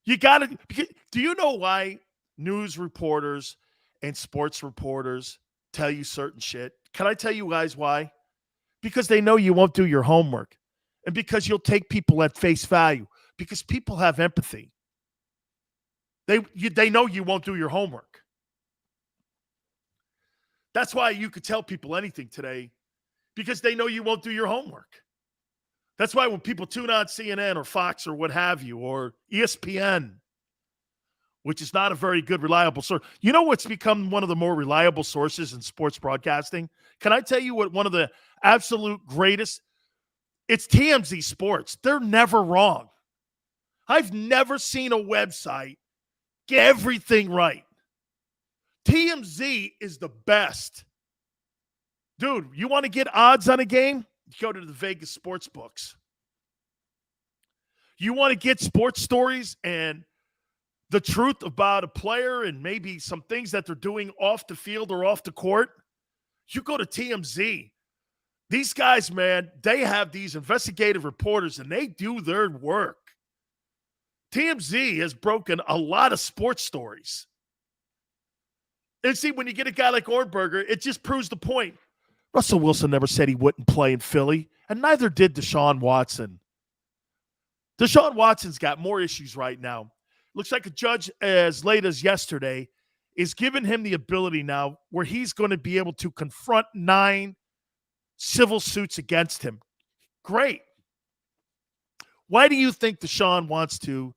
You got to, do you know why news reporters and sports reporters tell you certain shit? Can I tell you guys why? Because they know you won't do your homework and because you'll take people at face value because people have empathy. They know you won't do your homework. That's why you could tell people anything today because they know you won't do your homework. That's why when people tune on CNN or Fox or what have you, or ESPN, which is not a very good, reliable source. You know what's become one of the more reliable sources in sports broadcasting? Can I tell you what one of the absolute greatest? It's TMZ Sports. They're never wrong. I've never seen a website get everything right. TMZ is the best. Dude, you want to get odds on a game? Go to the Vegas sports books. You want to get sports stories and the truth about a player and maybe some things that they're doing off the field or off the court, you go to TMZ. These guys, man, they have these investigative reporters and they do their work. TMZ has broken a lot of sports stories. And see, when you get a guy like Ornberger, it just proves the point. Russell Wilson never said he wouldn't play in Philly, and neither did Deshaun Watson. Deshaun Watson's got more issues right now. Looks like a judge as late as yesterday is giving him the ability now where he's going to be able to confront 9 civil suits against him. Great. Why do you think Deshaun wants to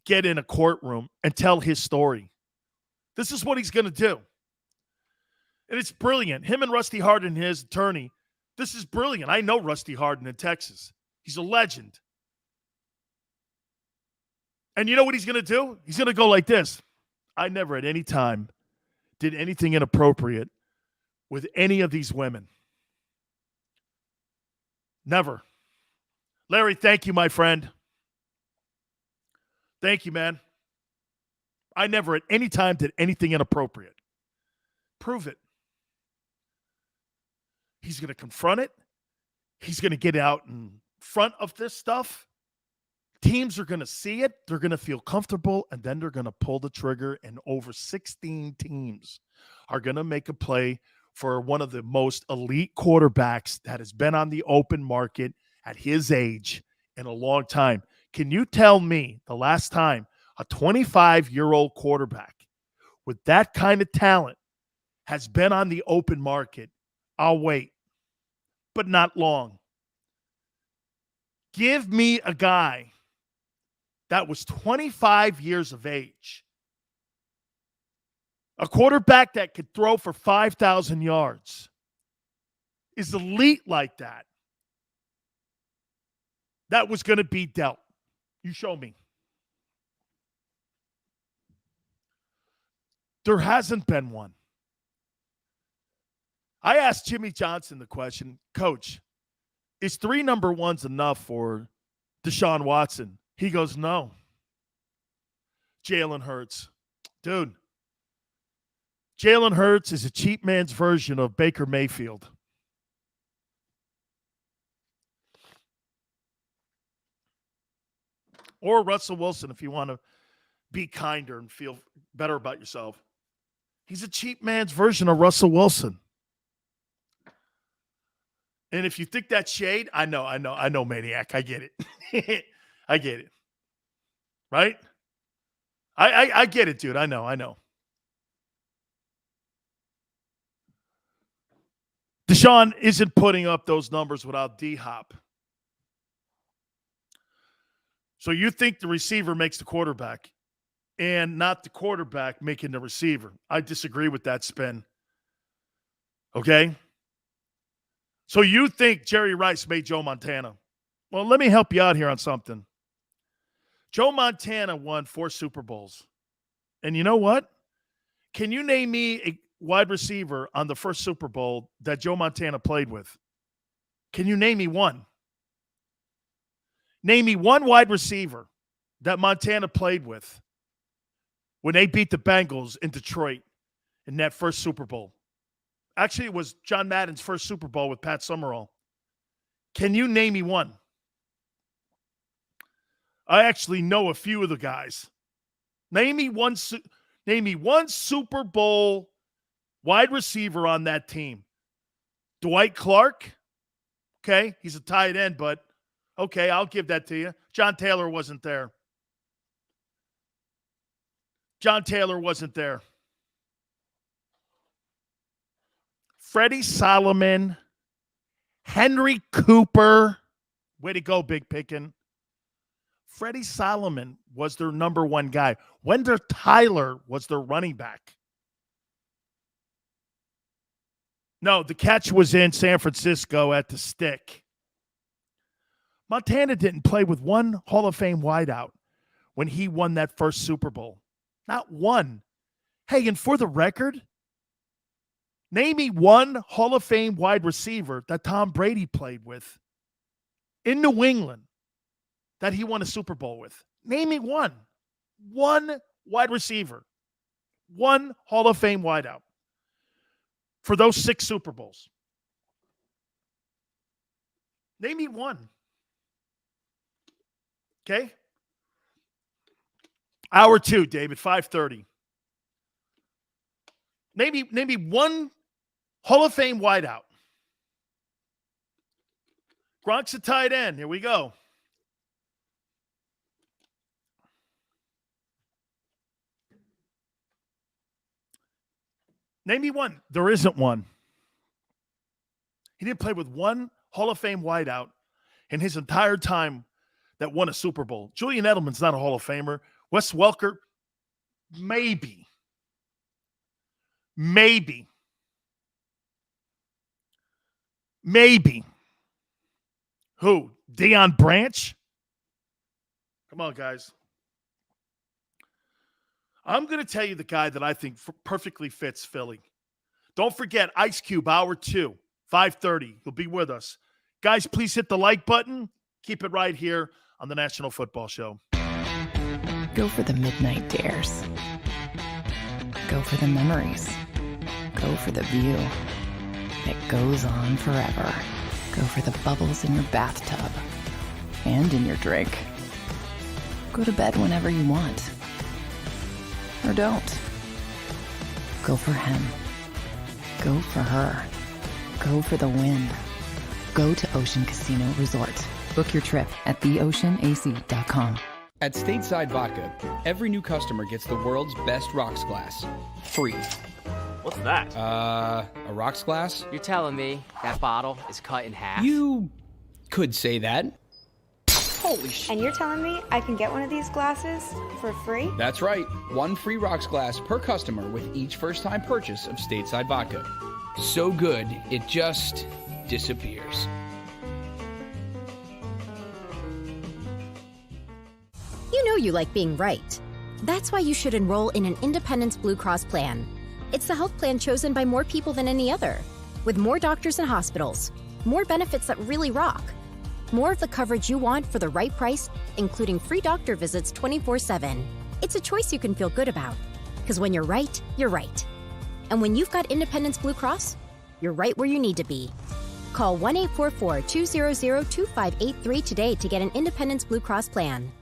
get in a courtroom and tell his story? This is what he's going to do. And it's brilliant. Him and Rusty Hardin, his attorney, this is brilliant. I know Rusty Hardin in Texas. He's a legend. And you know what he's going to do? He's going to go like this. I never at any time did anything inappropriate with any of these women. Never. Larry, thank you, my friend. Thank you, man. I never at any time did anything inappropriate. Prove it. He's going to confront it. He's going to get out in front of this stuff. Teams are going to see it. They're going to feel comfortable, and then they're going to pull the trigger, and over 16 teams are going to make a play for one of the most elite quarterbacks that has been on the open market at his age in a long time. Can you tell me the last time a 25-year-old quarterback with that kind of talent has been on the open market? I'll wait, but not long. Give me a guy that was 25 years of age, a quarterback that could throw for 5,000 yards, is elite like that. That was going to be dealt. You show me. There hasn't been one. I asked Jimmy Johnson the question, Coach, is 3 number ones enough for Deshaun Watson? He goes, no. Jalen Hurts. Dude, Jalen Hurts is a cheap man's version of Baker Mayfield. Or Russell Wilson, if you want to be kinder and feel better about yourself. He's a cheap man's version of Russell Wilson. And if you think that's shade, I know, maniac. I get it. I get it. Right? I get it, dude. I know. Deshaun isn't putting up those numbers without D-Hop. So you think the receiver makes the quarterback and not the quarterback making the receiver. I disagree with that spin. Okay? So you think Jerry Rice made Joe Montana. Well, let me help you out here on something. Joe Montana won 4 Super Bowls. And you know what? Can you name me a wide receiver on the first Super Bowl that Joe Montana played with? Can you name me one? Name me one wide receiver that Montana played with when they beat the Bengals in Detroit in that first Super Bowl. Actually, it was John Madden's first Super Bowl with Pat Summerall. Can you name me one? I actually know a few of the guys. Name me one Super Bowl wide receiver on that team. Dwight Clark. Okay, he's a tight end, but okay, I'll give that to you. John Taylor wasn't there. Freddie Solomon, Henry Cooper. Way to go, Big Pickin'. Freddie Solomon was their number 1 guy. Wendell Tyler was their running back. No, the catch was in San Francisco at the stick. Montana didn't play with one Hall of Fame wideout when he won that first Super Bowl. Not one. Hey, and for the record, name me one Hall of Fame wide receiver that Tom Brady played with in New England that he won a Super Bowl with. Name me one. One wide receiver. One Hall of Fame wideout for those 6 Super Bowls. Name me one. Okay? Hour 2, David, 5:30. Maybe one Hall of Fame wideout. Gronk's a tight end. Here we go. Name me one. There isn't one. He didn't play with one Hall of Fame wideout in his entire time that won a Super Bowl. Julian Edelman's not a Hall of Famer. Wes Welker, maybe. Maybe. Who? Deion Branch? Come on, guys. I'm going to tell you the guy that I think perfectly fits Philly. Don't forget, Ice Cube, Hour 2, 5:30. He'll be with us. Guys, please hit the like button. Keep it right here on the National Football Show. Go for the midnight dares. Go for the memories. Go for the view that goes on forever. Go for the bubbles in your bathtub and in your drink. Go to bed whenever you want. Or don't. Go for him. Go for her. Go for the win. Go to Ocean Casino Resort. Book your trip at theoceanac.com. At Stateside Vodka, every new customer gets the world's best rocks glass. Free. What's that? A rocks glass? You're telling me that bottle is cut in half? You could say that. Holy shit. And you're telling me I can get one of these glasses for free? That's right. One free rocks glass per customer with each first-time purchase of Stateside Vodka. So good, it just disappears. You know you like being right. That's why you should enroll in an Independence Blue Cross plan. It's the health plan chosen by more people than any other, with more doctors and hospitals, more benefits that really rock, more of the coverage you want for the right price, including free doctor visits 24/7. It's a choice you can feel good about, because when you're right, you're right. And when you've got Independence Blue Cross, you're right where you need to be. Call 1-844-200-2583 today to get an Independence Blue Cross plan.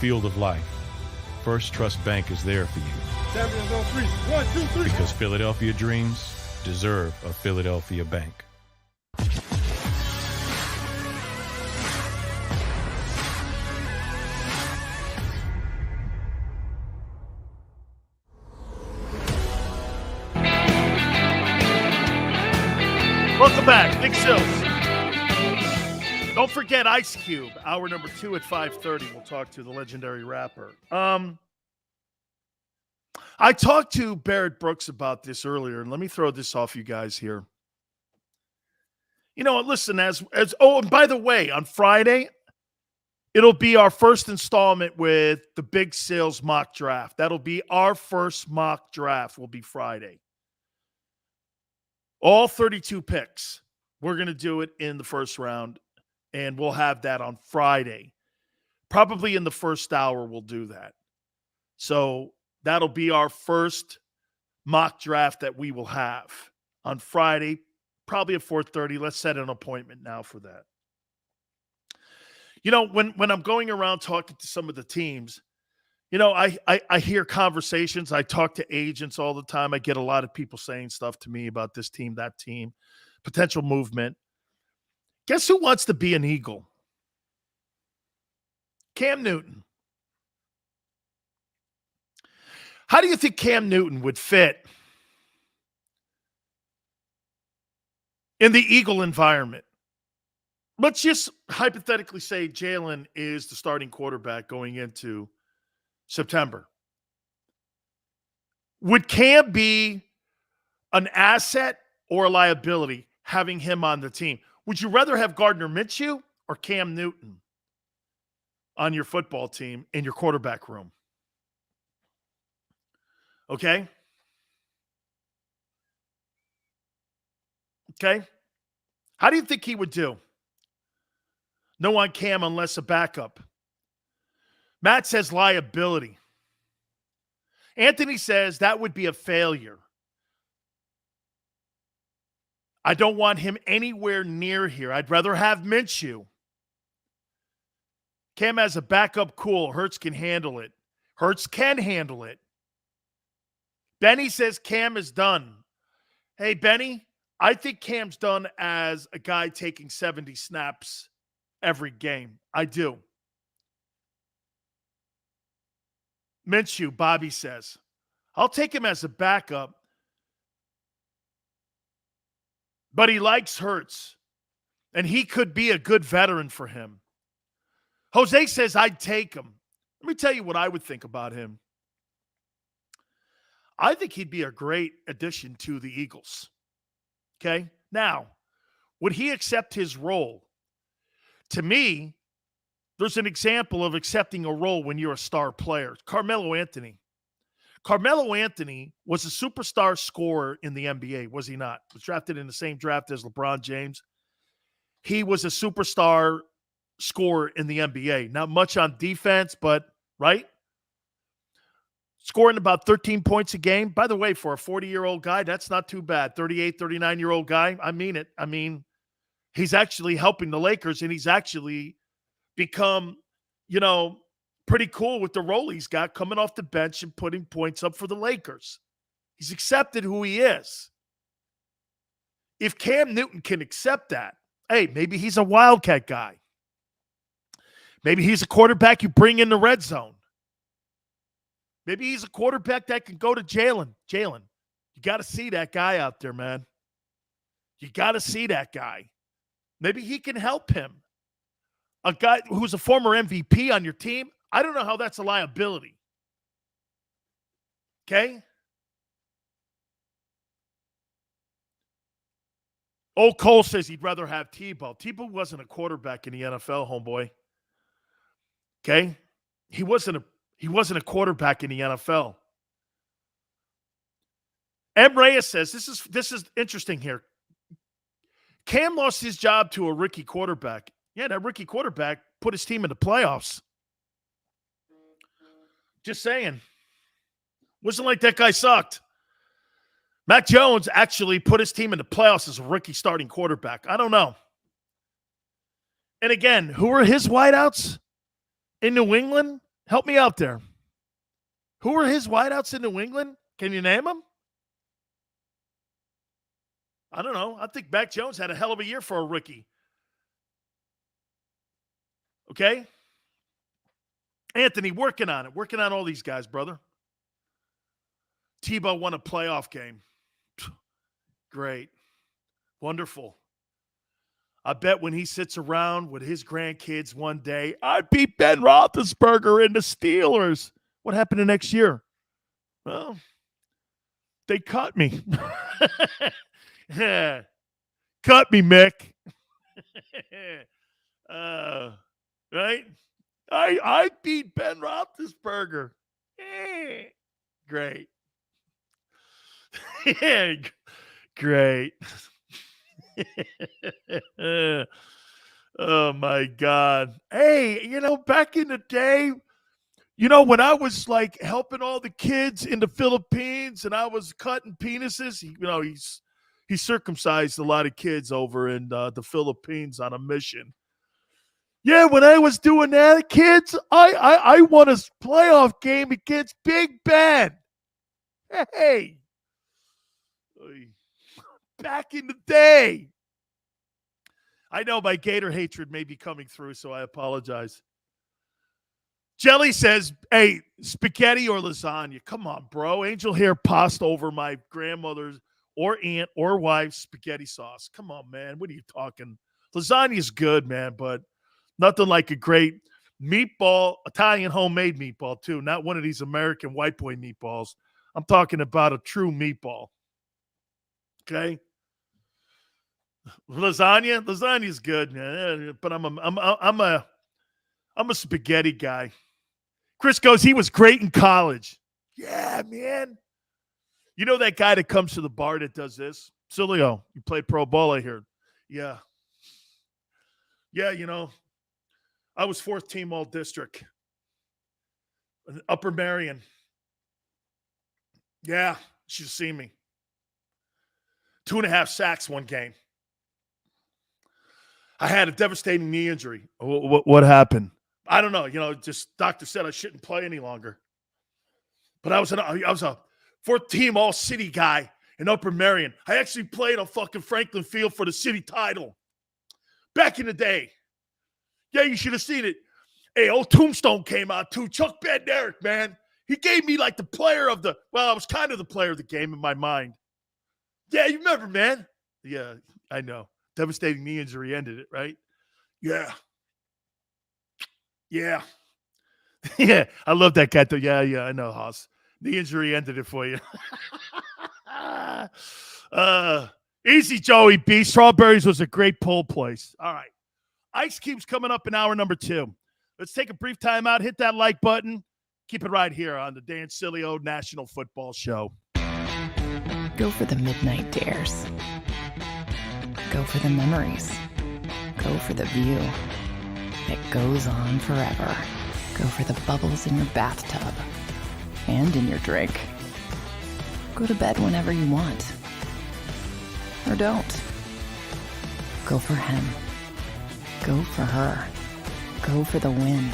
Field of life, First Trust Bank is there for you. Champions on 3. 1, 2, 3. Because Philadelphia dreams deserve a Philadelphia bank. Welcome back, Nick Sills. Don't forget Ice Cube, hour number 2 at 5:30. We'll talk to the legendary rapper. I talked to Barrett Brooks about this earlier, and let me throw this off you guys here. You know, listen, and by the way, on Friday, it'll be our first installment with the Big Sales mock draft. That'll be our first mock draft will be Friday. All 32 picks. We're going to do it in the first round. And we'll have that on Friday. Probably in the first hour, we'll do that. So that'll be our first mock draft that we will have on Friday, probably at 4:30. Let's set an appointment now for that. You know, when I'm going around talking to some of the teams, you know, I hear conversations. I talk to agents all the time. I get a lot of people saying stuff to me about this team, that team, potential movement. Guess who wants to be an Eagle? Cam Newton. How do you think Cam Newton would fit in the Eagle environment? Let's just hypothetically say Jalen is the starting quarterback going into September. Would Cam be an asset or a liability having him on the team? Would you rather have Gardner Minshew or Cam Newton on your football team in your quarterback room? Okay? Okay? How do you think he would do? No on Cam unless a backup. Matt says liability. Anthony says that would be a failure. I don't want him anywhere near here. I'd rather have Minshew. Cam has a backup, cool. Hurts can handle it. Hurts can handle it. Benny says Cam is done. Hey, Benny, I think Cam's done as a guy taking 70 snaps every game. I do. Minshew, Bobby says, I'll take him as a backup, but he likes Hurts, and he could be a good veteran for him. Jose says, I'd take him. Let me tell you what I would think about him. I think he'd be a great addition to the Eagles. Okay? Now, would he accept his role? To me, there's an example of accepting a role when you're a star player. Carmelo Anthony. Carmelo Anthony was a superstar scorer in the NBA, was he not? Was drafted in the same draft as LeBron James. He was a superstar scorer in the NBA. Not much on defense, but, right? Scoring about 13 points a game. By the way, for a 40-year-old guy, that's not too bad. 38, 39-year-old guy, I mean it. I mean, he's actually helping the Lakers, and he's actually become, pretty cool with the role he's got coming off the bench and putting points up for the Lakers. He's accepted who he is. If Cam Newton can accept that, hey, maybe he's a wildcat guy. Maybe he's a quarterback you bring in the red zone. Maybe he's a quarterback that can go to Jalen. Jalen, you got to see that guy out there, man. You got to see that guy. Maybe he can help him. A guy who's a former MVP on your team, I don't know how that's a liability. Okay? Old Cole says he'd rather have Tebow. Tebow wasn't a quarterback in the NFL, homeboy. Okay? He wasn't a quarterback in the NFL. M. Reyes says, this is interesting here. Cam lost his job to a rookie quarterback. Yeah, that rookie quarterback put his team in the playoffs. Just saying. Wasn't like that guy sucked. Mac Jones actually put his team in the playoffs as a rookie starting quarterback. I don't know. And again, who are his wideouts in New England? Help me out there. Who are his wideouts in New England? Can you name them? I don't know. I think Mac Jones had a hell of a year for a rookie. Okay? Anthony, working on it. Working on all these guys, brother. Tebow won a playoff game. Great. Wonderful. I bet when he sits around with his grandkids one day, I beat Ben Roethlisberger and the Steelers. What happened the next year? Well, they cut me. Cut me, Mick. Right? I beat Ben Roethlisberger. Great. Great. Oh, my God. Hey, back in the day, when I was like helping all the kids in the Philippines and I was cutting penises, he circumcised a lot of kids over in the Philippines on a mission. Yeah, when I was doing that, kids, I won a playoff game against Big Ben. Hey. Back in the day. I know my Gator hatred may be coming through, so I apologize. Jelly says, hey, spaghetti or lasagna? Come on, bro. Angel hair pasta over my grandmother's or aunt or wife's spaghetti sauce. Come on, man. What are you talking? Lasagna is good, man, but nothing like a great meatball, Italian homemade meatball, too. Not one of these American white boy meatballs. I'm talking about a true meatball. Okay? Lasagna is good, man. But I'm a spaghetti guy. Chris goes, he was great in college. Yeah, man. You know that guy that comes to the bar that does this? Sileo, you played pro ball, I heard. Yeah. Yeah, you know, I was 4th team all district. Upper Marion. Yeah, you should have seen me. 2.5 sacks one game. I had a devastating knee injury. What happened? I don't know. You know, just doctor said I shouldn't play any longer. But I was a 4th team all city guy in Upper Marion. I actually played on fucking Franklin Field for the city title back in the day. Yeah, you should have seen it. Hey, old Tombstone came out too. Chuck Bednarik, man. He gave me like the player of the, well, I was kind of the player of the game in my mind. Yeah, you remember, man. Yeah, I know. Devastating knee injury ended it, right? Yeah. Yeah. Yeah, I love that guy, though. Yeah, I know, Haas. The injury ended it for you. Easy, Joey B. Strawberries was a great pull place. All right. Ice Cube's coming up in hour number 2. Let's take a brief time out. Hit that like button. Keep it right here on the Dan Sileo National Football Show. Go for the midnight dares. Go for the memories. Go for the view that goes on forever. Go for the bubbles in your bathtub and in your drink. Go to bed whenever you want. Or don't. Go for him. Go for her. Go for the win.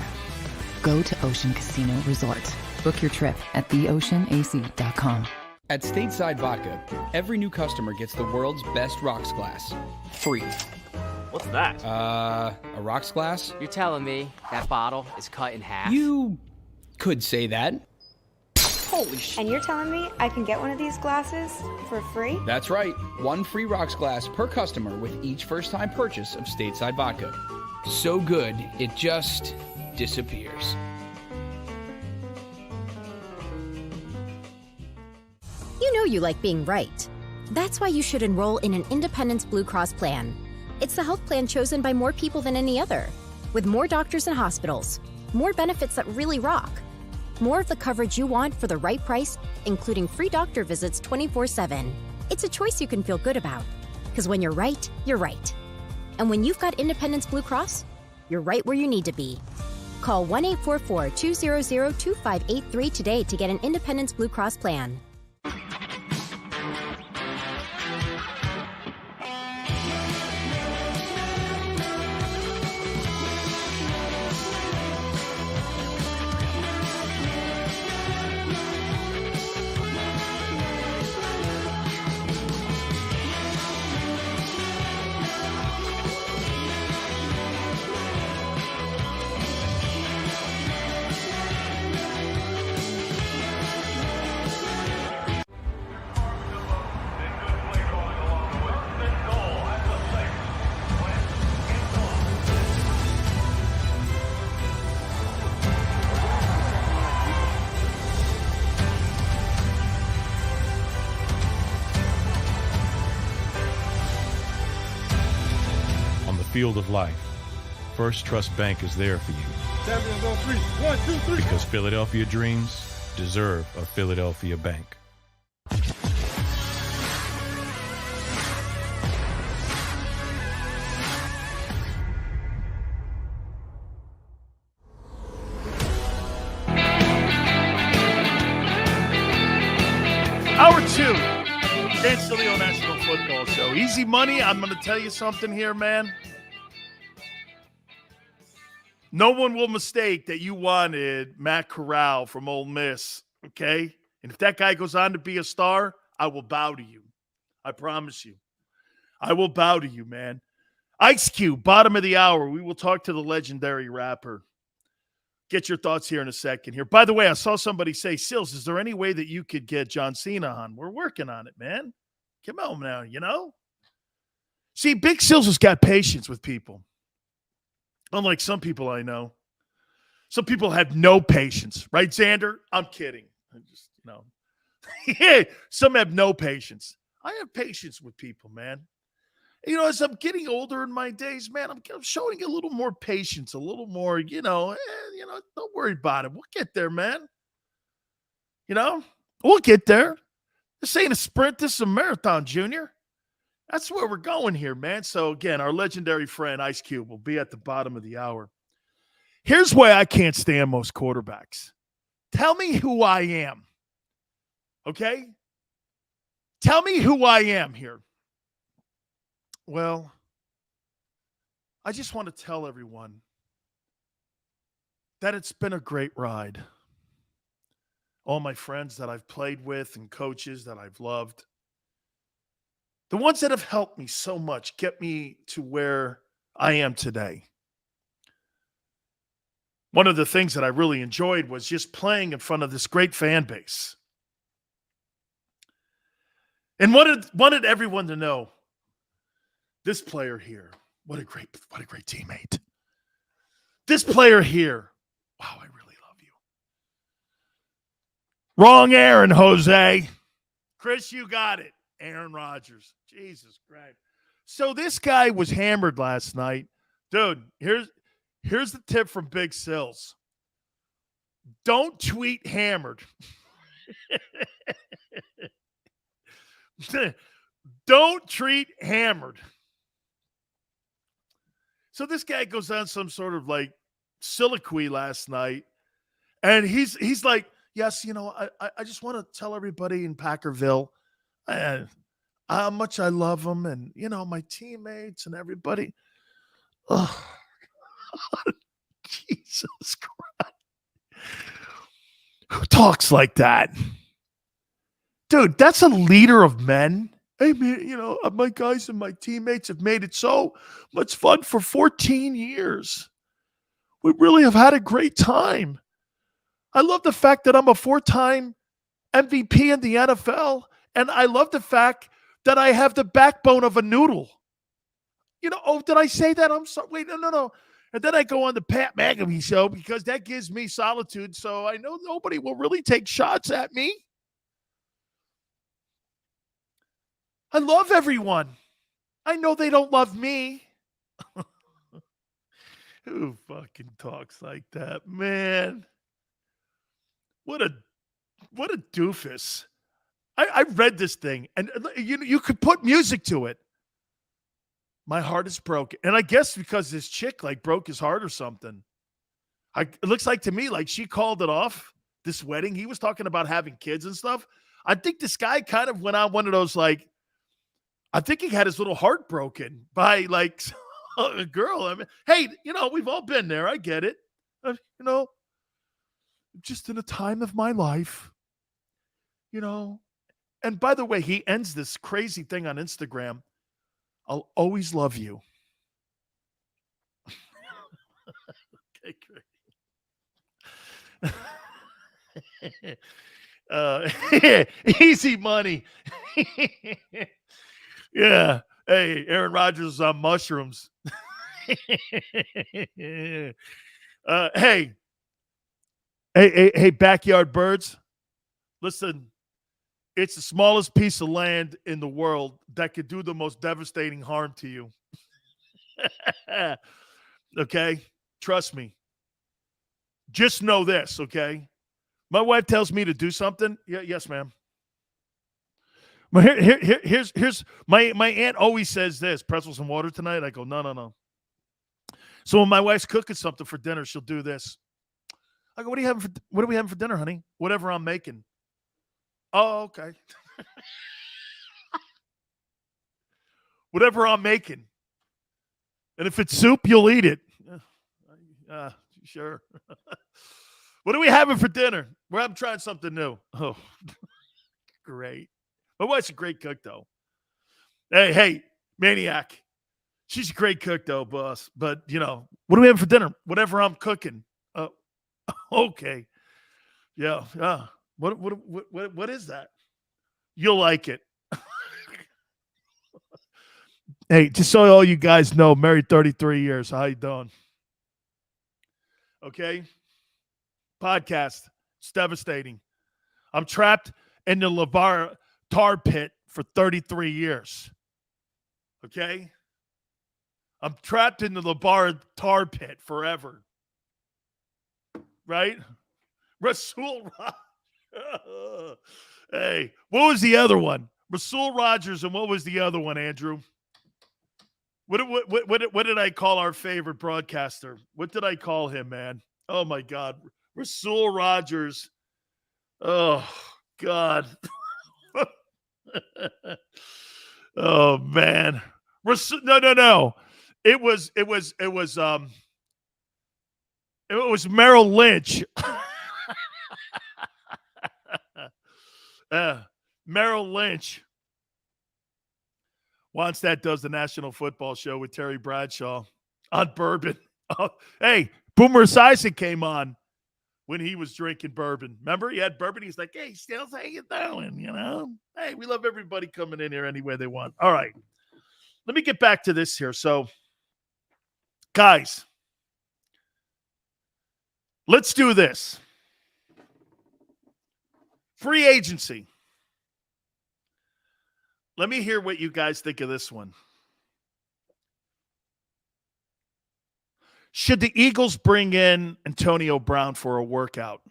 Go to Ocean Casino Resort. Book your trip at theoceanac.com. At Stateside Vodka, every new customer gets the world's best rocks glass. Free. What's that? A rocks glass? You're telling me that bottle is cut in half? You could say that. Holy shit. And you're telling me I can get one of these glasses for free? That's right. 1 free rocks glass per customer with each first-time purchase of Stateside Vodka. So good, it just disappears. You know you like being right. That's why you should enroll in an Independence Blue Cross plan. It's the health plan chosen by more people than any other, with more doctors and hospitals, more benefits that really rock, more of the coverage you want for the right price, including free doctor visits 24/7. It's a choice you can feel good about, because when you're right, you're right. And when you've got Independence Blue Cross, you're right where you need to be. Call 1-844-200-2583 today to get an Independence Blue Cross plan. Field of life, First Trust Bank is there for you. Champions on 3. 1, 2, 3. Because Philadelphia dreams deserve a Philadelphia bank. Hour 2, Dan Sileo National Football Show. Easy money. I'm going to tell you something here, man. No one will mistake that you wanted Matt Corral from Ole Miss, okay? And if that guy goes on to be a star, I will bow to you. I promise you. I will bow to you, man. Ice Cube, bottom of the hour. We will talk to the legendary rapper. Get your thoughts here in a second here. By the way, I saw somebody say, Sills, is there any way that you could get John Cena on? We're working on it, man. Come on now, you know? See, Big Sills has got patience with people. Unlike some people I know. Some people have no patience. Right, Xander? I'm kidding. I'm just, some have no patience. I have patience with people, man. As I'm getting older in my days, man, I'm showing a little more patience, a little more, don't worry about it. We'll get there, man. We'll get there. This ain't a sprint. This is a marathon, Junior. That's where we're going here, man. So, again, our legendary friend, Ice Cube, will be at the bottom of the hour. Here's why I can't stand most quarterbacks. Tell me who I am, okay? Tell me who I am here. Well, I just want to tell everyone that it's been a great ride. All my friends that I've played with and coaches that I've loved. The ones that have helped me so much get me to where I am today. One of the things that I really enjoyed was just playing in front of this great fan base. And wanted everyone to know, this player here, what a great teammate. This player here, wow, I really love you. Wrong Aaron, Jose. Chris, you got it. Aaron Rodgers. Jesus Christ. So this guy was hammered last night. Dude, here's the tip from Big Sills. Don't tweet hammered. Don't tweet hammered. So this guy goes on some sort of like soliloquy last night, and he's like, yes, I just want to tell everybody in Packerville how much I love them, and my teammates and everybody. Oh, God. Jesus Christ. Who talks like that? Dude, that's a leader of men. Hey, man, my guys and my teammates have made it so much fun for 14 years. We really have had a great time. I love the fact that I'm a 4-time MVP in the NFL, and I love the fact that I have the backbone of a noodle. Did I say that? I'm sorry. Wait, no. And then I go on the Pat McAfee show because that gives me solitude, so I know nobody will really take shots at me. I love everyone. I know they don't love me. Who fucking talks like that, man? What a doofus. I read this thing, and you could put music to it. My heart is broken. And I guess because this chick broke his heart or something. It looks like to me like she called it off, this wedding. He was talking about having kids and stuff. I think this guy kind of went on one of those I think he had his little heart broken by a girl. I mean, hey, we've all been there. I get it. Just in a time of my life, And by the way, he ends this crazy thing on Instagram. I'll always love you. Okay, great. Easy money. Yeah. Hey, Aaron Rodgers is on mushrooms. Hey, backyard birds. Listen, it's the smallest piece of land in the world that could do the most devastating harm to you. Okay? Trust me. Just know this, okay? My wife tells me to do something. Yeah, yes, ma'am. But here's my aunt always says this: pretzels and water tonight. I go, no. So when my wife's cooking something for dinner, she'll do this. I go, what are we having for dinner, honey? Whatever I'm making. Oh, okay. Whatever I'm making. And if it's soup, you'll eat it. Sure. What are we having for dinner? I'm trying something new. Oh, great. My wife's a great cook, though. Hey, maniac. She's a great cook, though, boss. But, what do we have for dinner? Whatever I'm cooking. Okay. Yeah. What is that? You'll like it. Hey, just so all you guys know, married 33 years. How you doing? Okay. Podcast. It's devastating. I'm trapped in the LeVar tar pit for 33 years. Okay? I'm trapped in the LeVar tar pit forever. Right? Rasul Rodgers. Hey, what was the other one? Rasul Rodgers, and what was the other one, Andrew? What did I call our favorite broadcaster? What did I call him, man? Oh, my God. Rasul Rodgers. Oh, God. Oh, man. No. It was Merrill Lynch. Merrill Lynch. Once that does the National Football Show with Terry Bradshaw on bourbon. Oh, hey, Boomer Esiason came on when he was drinking bourbon. Remember? He had bourbon. He's like, hey, Stills, how you doing? Hey, we love everybody coming in here any way they want. All right. Let me get back to this here. So, guys, let's do this. Free agency. Let me hear what you guys think of this one. Should the Eagles bring in Antonio Brown for a workout?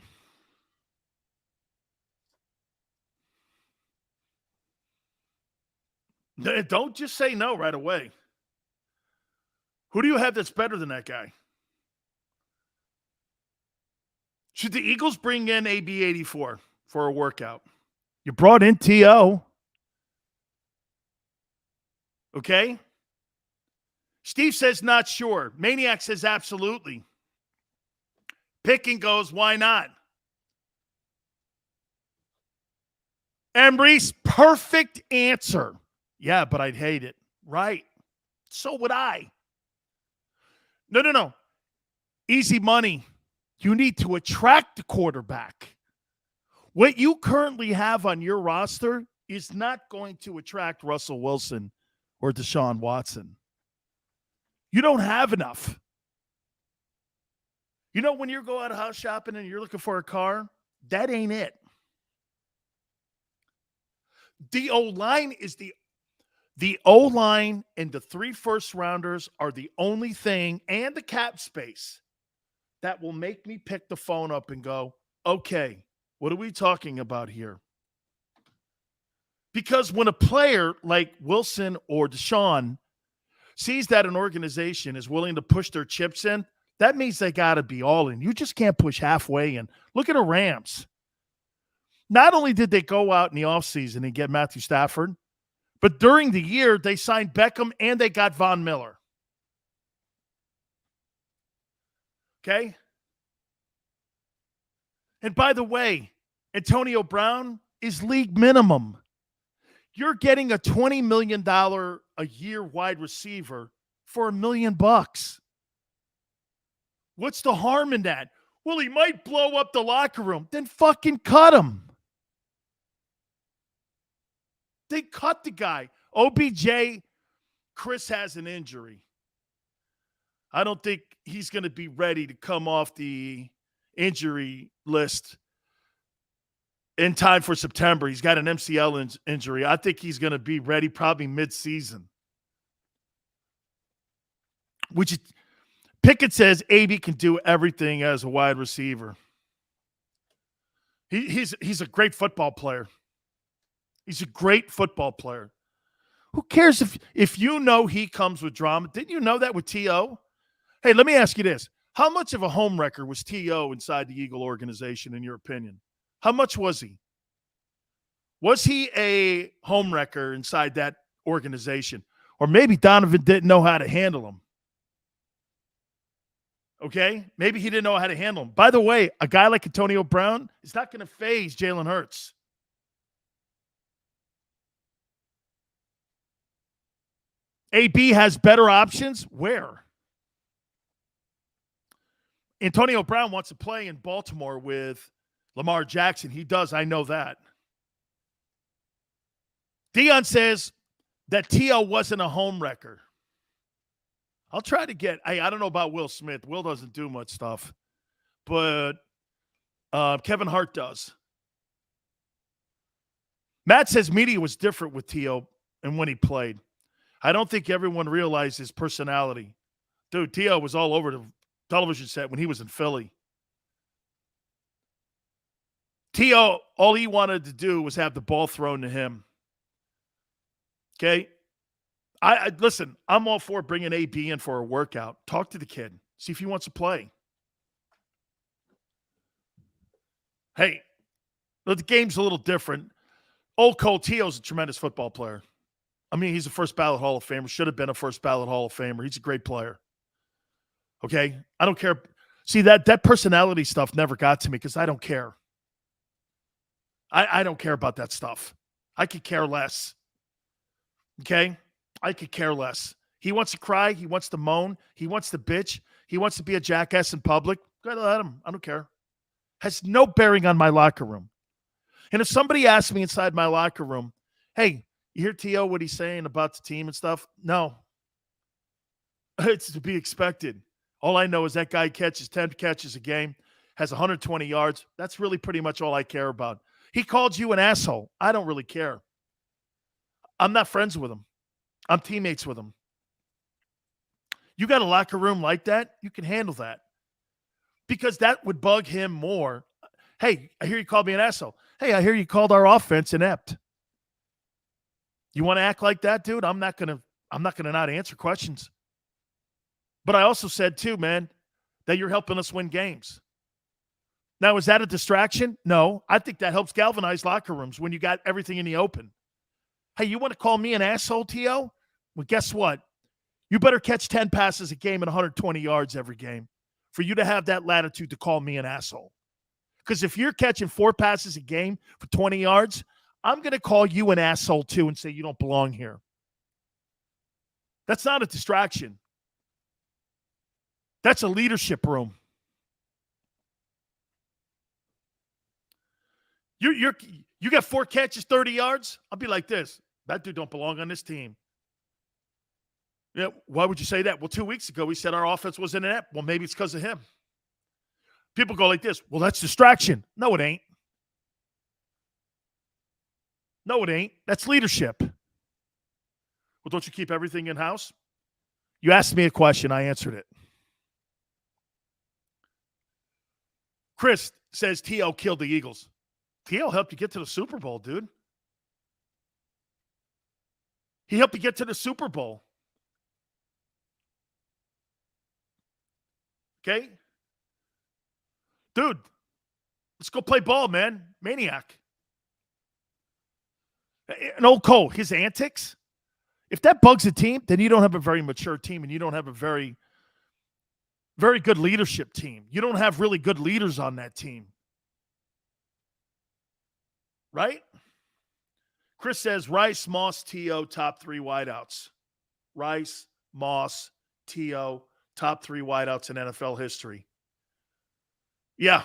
Don't just say no right away. Who do you have that's better than that guy? Should the Eagles bring in AB84 for a workout? You brought in T.O. Okay? Steve says not sure. Maniac says absolutely. Picking goes, why not? Emreese, perfect answer. Yeah, but I'd hate it. Right. So would I. No. Easy money. You need to attract the quarterback. What you currently have on your roster is not going to attract Russell Wilson or Deshaun Watson. You don't have enough. When you go out house shopping and you're looking for a car, that ain't it. The O-line is the O-line and the 3 first-rounders are the only thing, and the cap space, that will make me pick the phone up and go, okay, what are we talking about here? Because when a player like Wilson or Deshaun sees that an organization is willing to push their chips in, that means they got to be all in. You just can't push halfway in. Look at the Rams. Not only did they go out in the offseason and get Matthew Stafford, but during the year, they signed Beckham and they got Von Miller. Okay? And by the way, Antonio Brown is league minimum. You're getting a $20 million a year wide receiver for $1 million. What's the harm in that? Well, he might blow up the locker room. Then fucking cut him. They cut the guy. OBJ, Chris has an injury. I don't think he's going to be ready to come off the injury list in time for September. He's got an MCL injury. I think he's going to be ready probably mid-season. Pickett says AB can do everything as a wide receiver. He's a great football player. He's a great football player. Who cares if you know he comes with drama? Didn't you know that with T.O.? Hey, let me ask you this. How much of a home wrecker was T.O. inside the Eagle organization, in your opinion? How much was he? Was he a home wrecker inside that organization? Or maybe Donovan didn't know how to handle him. Okay? Maybe he didn't know how to handle him. By the way, a guy like Antonio Brown is not going to faze Jalen Hurts. AB has better options? Where? Antonio Brown wants to play in Baltimore with Lamar Jackson. He does. I know that. Dion says that T.O. wasn't a home wrecker. I'll try to get – I don't know about Will Smith. Will doesn't do much stuff. But Kevin Hart does. Matt says media was different with T.O. and when he played. I don't think everyone realized his personality. Dude, T.O. was all over the television set when he was in Philly. T.O., all he wanted to do was have the ball thrown to him. Okay? I listen, I'm all for bringing AB in for a workout. Talk to the kid. See if he wants to play. Hey, the game's a little different. Old Cole T.O.'s a tremendous football player. I mean, he's a first ballot Hall of Famer. Should have been a first ballot Hall of Famer. He's a great player. Okay? I don't care. See, that personality stuff never got to me because I don't care. I don't care about that stuff. I could care less. Okay? I could care less. He wants to cry. He wants to moan. He wants to bitch. He wants to be a jackass in public. Go ahead, let him. I don't care. Has no bearing on my locker room. And if somebody asks me inside my locker room, hey, you hear T.O. what he's saying about the team and stuff? No. It's to be expected. All I know is that guy catches 10 catches a game, has 120 yards. That's really pretty much all I care about. He called you an asshole. I don't really care. I'm not friends with him. I'm teammates with him. You got a locker room like that, you can handle that. Because that would bug him more. Hey, I hear you called me an asshole. Hey, I hear you called our offense inept. You want to act like that, dude? I'm not gonna not answer questions. But I also said too, man, that you're helping us win games. Now, is that a distraction? No. I think that helps galvanize locker rooms when you got everything in the open. Hey, you want to call me an asshole, T.O.? Well, guess what? You better catch 10 passes a game and 120 yards every game for you to have that latitude to call me an asshole. Because if you're catching 4 passes a game for 20 yards, I'm going to call you an asshole too and say you don't belong here. That's not a distraction. That's a leadership room. You got 4 catches, 30 yards? I'll be like this. That dude don't belong on this team. Yeah, why would you say that? Well, 2 weeks ago, we said our offense was inept. Well, maybe it's because of him. People go like this. Well, that's distraction. No, it ain't. No, it ain't. That's leadership. Well, don't you keep everything in-house? You asked me a question. I answered it. Chris says T.O. killed the Eagles. T.O. helped you get to the Super Bowl, dude. He helped you get to the Super Bowl. Okay? Dude, let's go play ball, man. Maniac. And old Cole, his antics, if that bugs a team, then you don't have a very mature team and you don't have a very, very good leadership team. You don't have really good leaders on that team. Right? Chris says Rice, Moss, T.O., top 3 wideouts. Rice, Moss, T.O., top 3 wideouts in NFL history. Yeah.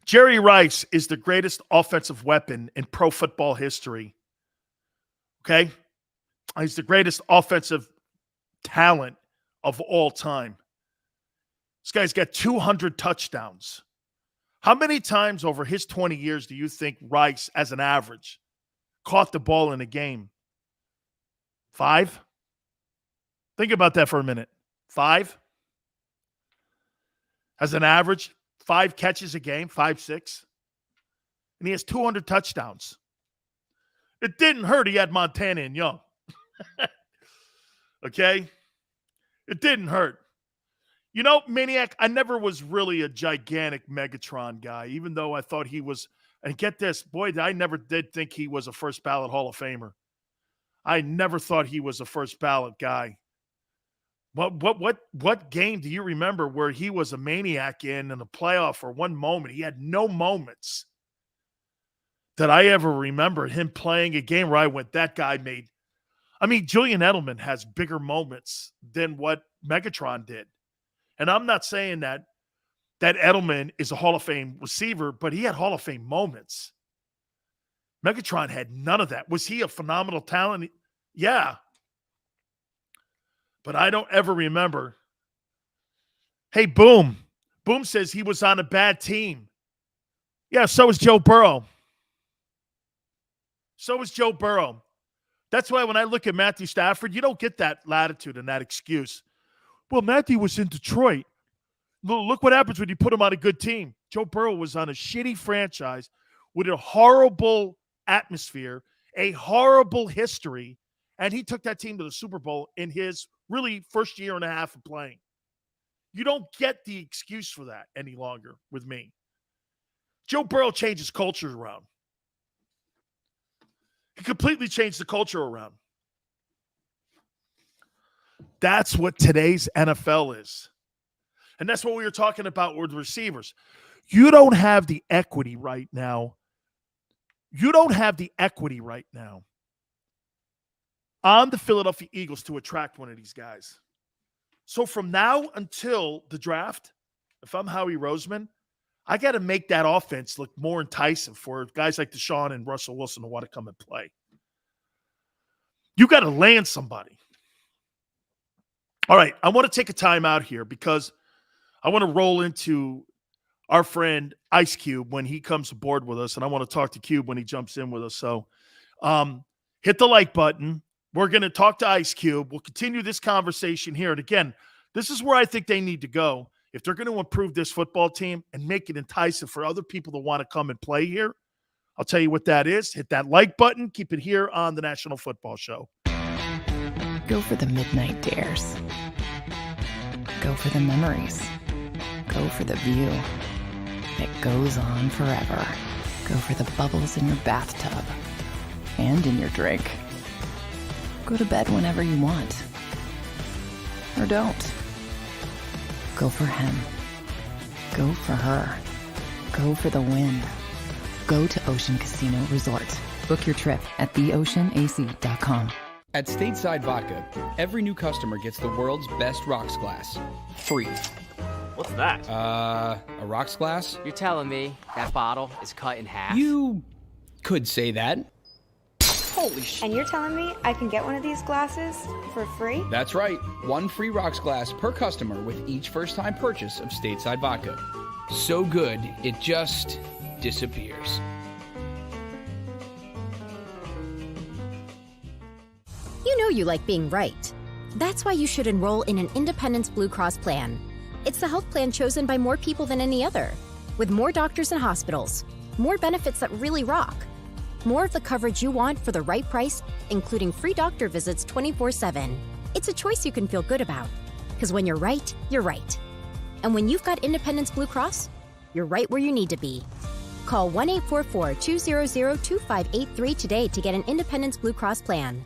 Jerry Rice is the greatest offensive weapon in pro football history. Okay? He's the greatest offensive talent of all time. This guy's got 200 touchdowns. How many times over his 20 years do you think Rice, as an average, caught the ball in a game? 5? Think about that for a minute. 5? As an average, 5 catches a game, 5, 6. And he has 200 touchdowns. It didn't hurt he had Montana and Young. Okay? It didn't hurt. You know, Maniac, I never was really a gigantic Megatron guy, even though I thought he was, and get this, boy, I never did think he was a first ballot Hall of Famer. I never thought he was a first ballot guy. What game do you remember where he was a maniac in the playoff for one moment? He had no moments that I ever remember him playing a game where I went, that guy made. I mean, Julian Edelman has bigger moments than what Megatron did. And I'm not saying that Edelman is a Hall of Fame receiver, but he had Hall of Fame moments. Megatron had none of that. Was he a phenomenal talent? Yeah. But I don't ever remember. Hey, Boom. Boom says he was on a bad team. Yeah, so is Joe Burrow. So is Joe Burrow. That's why when I look at Matthew Stafford, you don't get that latitude and that excuse. Well, Matthew was in Detroit. Look what happens when you put him on a good team. Joe Burrow was on a shitty franchise with a horrible atmosphere, a horrible history, and he took that team to the Super Bowl in his really first year and a half of playing. You don't get the excuse for that any longer with me. Joe Burrow changes cultures around. He completely changed the culture around. That's what today's NFL is. And that's what we were talking about with receivers. You don't have the equity right now. You don't have the equity right now on the Philadelphia Eagles to attract one of these guys. So from now until the draft, if I'm Howie Roseman, I got to make that offense look more enticing for guys like Deshaun and Russell Wilson to want to come and play. You got to land somebody. All right, I want to take a time out here because I want to roll into our friend Ice Cube when he comes aboard with us, and I want to talk to Cube when he jumps in with us. So hit the like button. We're going to talk to Ice Cube. We'll continue this conversation here. And again, this is where I think they need to go. If they're going to improve this football team and make it enticing for other people to want to come and play here, I'll tell you what that is. Hit that like button. Keep it here on the National Football Show. Go for the midnight dares. Go for the memories. Go for the view that goes on forever. Go for the bubbles in your bathtub and in your drink. Go to bed whenever you want. Or don't. Go for him. Go for her. Go for the win. Go to Ocean Casino Resort. Book your trip at theoceanac.com. At Stateside Vodka, every new customer gets the world's best rocks glass. Free. What's that? A rocks glass? You're telling me that bottle is cut in half? You could say that. Holy shit. And you're telling me I can get one of these glasses for free? That's right. One free rocks glass per customer with each first-time purchase of Stateside Vodka. So good, it just disappears. You know you like being right. That's why you should enroll in an Independence Blue Cross plan. It's the health plan chosen by more people than any other, with more doctors and hospitals, more benefits that really rock, more of the coverage you want for the right price, including free doctor visits 24/7. It's a choice you can feel good about, because when you're right, you're right. And when you've got Independence Blue Cross, you're right where you need to be. Call 1-844-200-2583 today to get an Independence Blue Cross plan.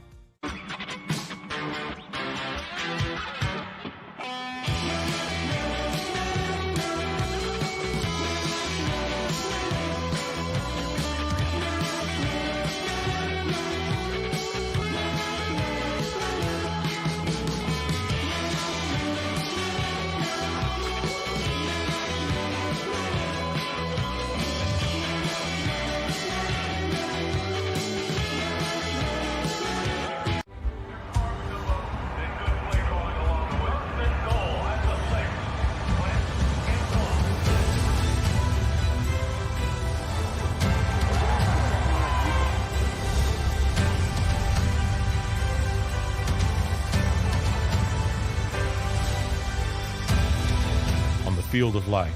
Field of life,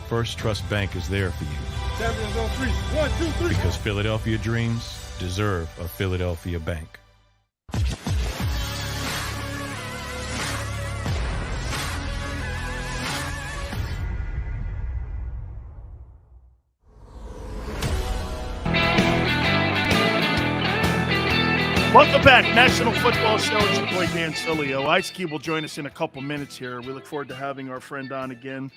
First Trust Bank is there for you. Champions on three. 1, 2, 3. Because Philadelphia dreams deserve a Philadelphia bank. Welcome back, National Football Show. It's your boy Dan Sileo. Ice Cube will join us in a couple minutes here. We look forward to having our friend on again.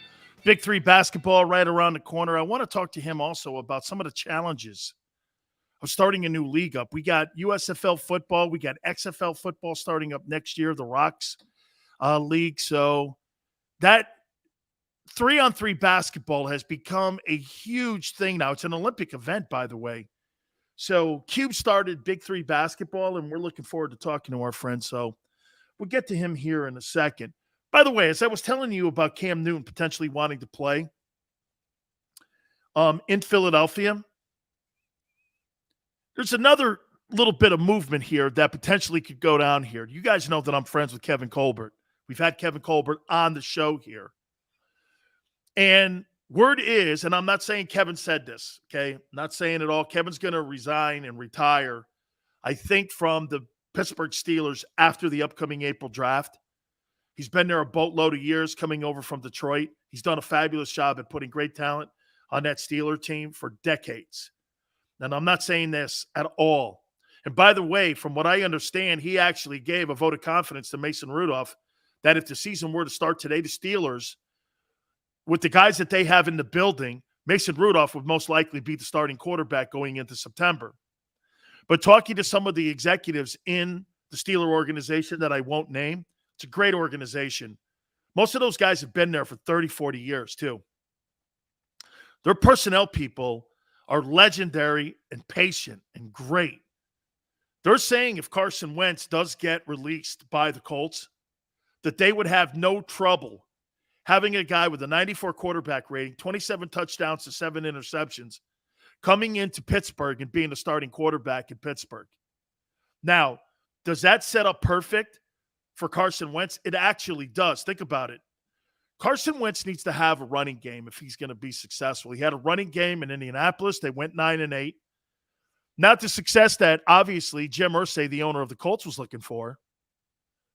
Big Three basketball right around the corner. I want to talk to him also about some of the challenges of starting a new league up. We got USFL football. We got XFL football starting up next year, the Rocks League. So that 3-on-3 basketball has become a huge thing now. It's an Olympic event, by the way. So Cube started Big 3 basketball, and we're looking forward to talking to our friend. So we'll get to him here in a second. By the way, as I was telling you about Cam Newton potentially wanting to play in Philadelphia, there's another little bit of movement here that potentially could go down here. You guys know that I'm friends with Kevin Colbert. We've had Kevin Colbert on the show here. And word is, and I'm not saying Kevin said this, okay? I'm not saying it all. Kevin's going to resign and retire, I think, from the Pittsburgh Steelers after the upcoming April draft. He's been there a boatload of years coming over from Detroit. He's done a fabulous job at putting great talent on that Steeler team for decades. And I'm not saying this at all. And by the way, from what I understand, he actually gave a vote of confidence to Mason Rudolph that if the season were to start today, the Steelers, with the guys that they have in the building, Mason Rudolph would most likely be the starting quarterback going into September. But talking to some of the executives in the Steeler organization that I won't name, it's a great organization. Most of those guys have been there for 30, 40 years too. Their personnel people are legendary and patient and great. They're saying if Carson Wentz does get released by the Colts, that they would have no trouble having a guy with a 94 quarterback rating, 27 touchdowns to 7 interceptions, coming into Pittsburgh and being the starting quarterback in Pittsburgh. Now, does that set up perfect for Carson Wentz? It actually does. Think about it. Carson Wentz needs to have a running game if he's going to be successful. He had a running game in Indianapolis. They went 9-8. Not the success that, obviously, Jim Irsay, the owner of the Colts, was looking for.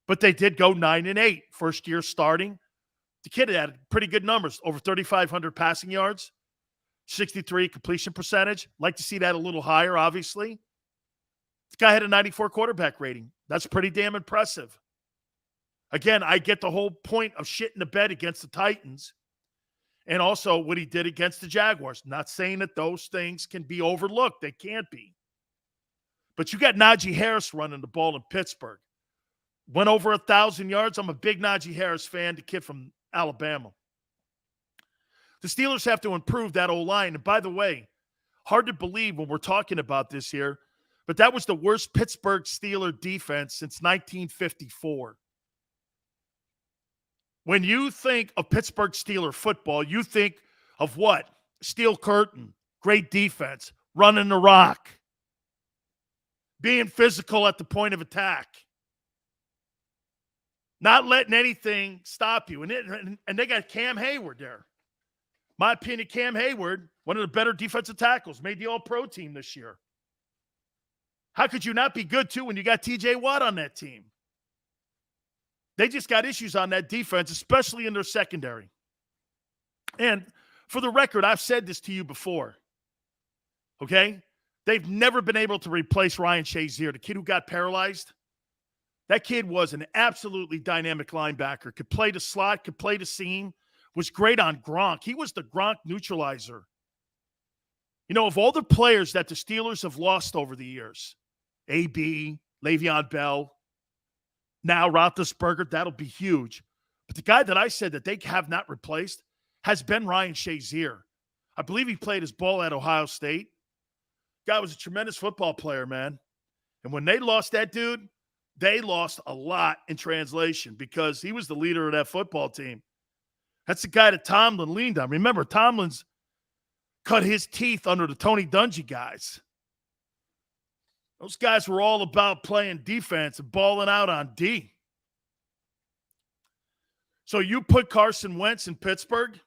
But they did go 9-8. First year starting. The kid had pretty good numbers, over 3,500 passing yards, 63 completion percentage. Like to see that a little higher, obviously. This guy had a 94 quarterback rating. That's pretty damn impressive. Again, I get the whole point of shitting the bed against the Titans and also what he did against the Jaguars. Not saying that those things can be overlooked. They can't be. But you got Najee Harris running the ball in Pittsburgh. Went over 1,000 yards. I'm a big Najee Harris fan, the kid from Alabama. The Steelers have to improve that O-line. And by the way, hard to believe when we're talking about this here, but that was the worst Pittsburgh Steeler defense since 1954. When you think of Pittsburgh Steeler football, you think of what? Steel curtain, great defense, running the rock, being physical at the point of attack, not letting anything stop you. And they got Cam Hayward there. My opinion, Cam Hayward, one of the better defensive tackles, made the All-Pro team this year. How could you not be good, too, when you got T.J. Watt on that team? They just got issues on that defense, especially in their secondary. And for the record, I've said this to you before, okay? They've never been able to replace Ryan Shazier, the kid who got paralyzed. That kid was an absolutely dynamic linebacker, could play the slot, could play the seam, was great on Gronk. He was the Gronk neutralizer. You know, of all the players that the Steelers have lost over the years, A.B., Le'Veon Bell, now Roethlisberger, that'll be huge. But the guy that I said that they have not replaced has been Ryan Shazier. I believe he played his ball at Ohio State. Guy was a tremendous football player, man. And when they lost that dude, they lost a lot in translation because he was the leader of that football team. That's the guy that Tomlin leaned on. Remember, Tomlin's cut his teeth under the Tony Dungy guys. Those guys were all about playing defense and balling out on D. So you put Carson Wentz in Pittsburgh,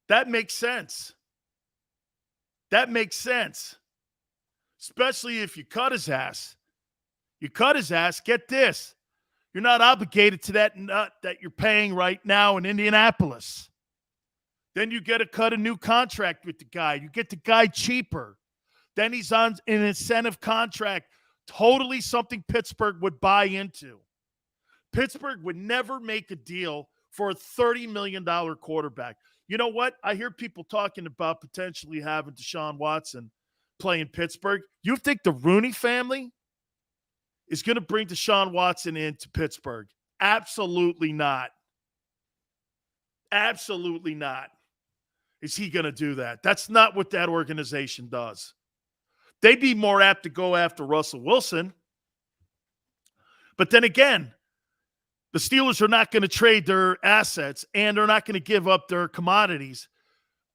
that makes sense. That makes sense. Especially if you cut his ass. You cut his ass, get this. You're not obligated to that nut that you're paying right now in Indianapolis. Then you get to cut a new contract with the guy. You get the guy cheaper. Then he's on an incentive contract. Totally something Pittsburgh would buy into. Pittsburgh would never make a deal for a $30 million quarterback. You know what? I hear people talking about potentially having Deshaun Watson play in Pittsburgh. You think the Rooney family is going to bring Deshaun Watson into Pittsburgh? Absolutely not. Absolutely not. Is he going to do that? That's not what that organization does. They'd be more apt to go after Russell Wilson. But then again, the Steelers are not going to trade their assets, and they're not going to give up their commodities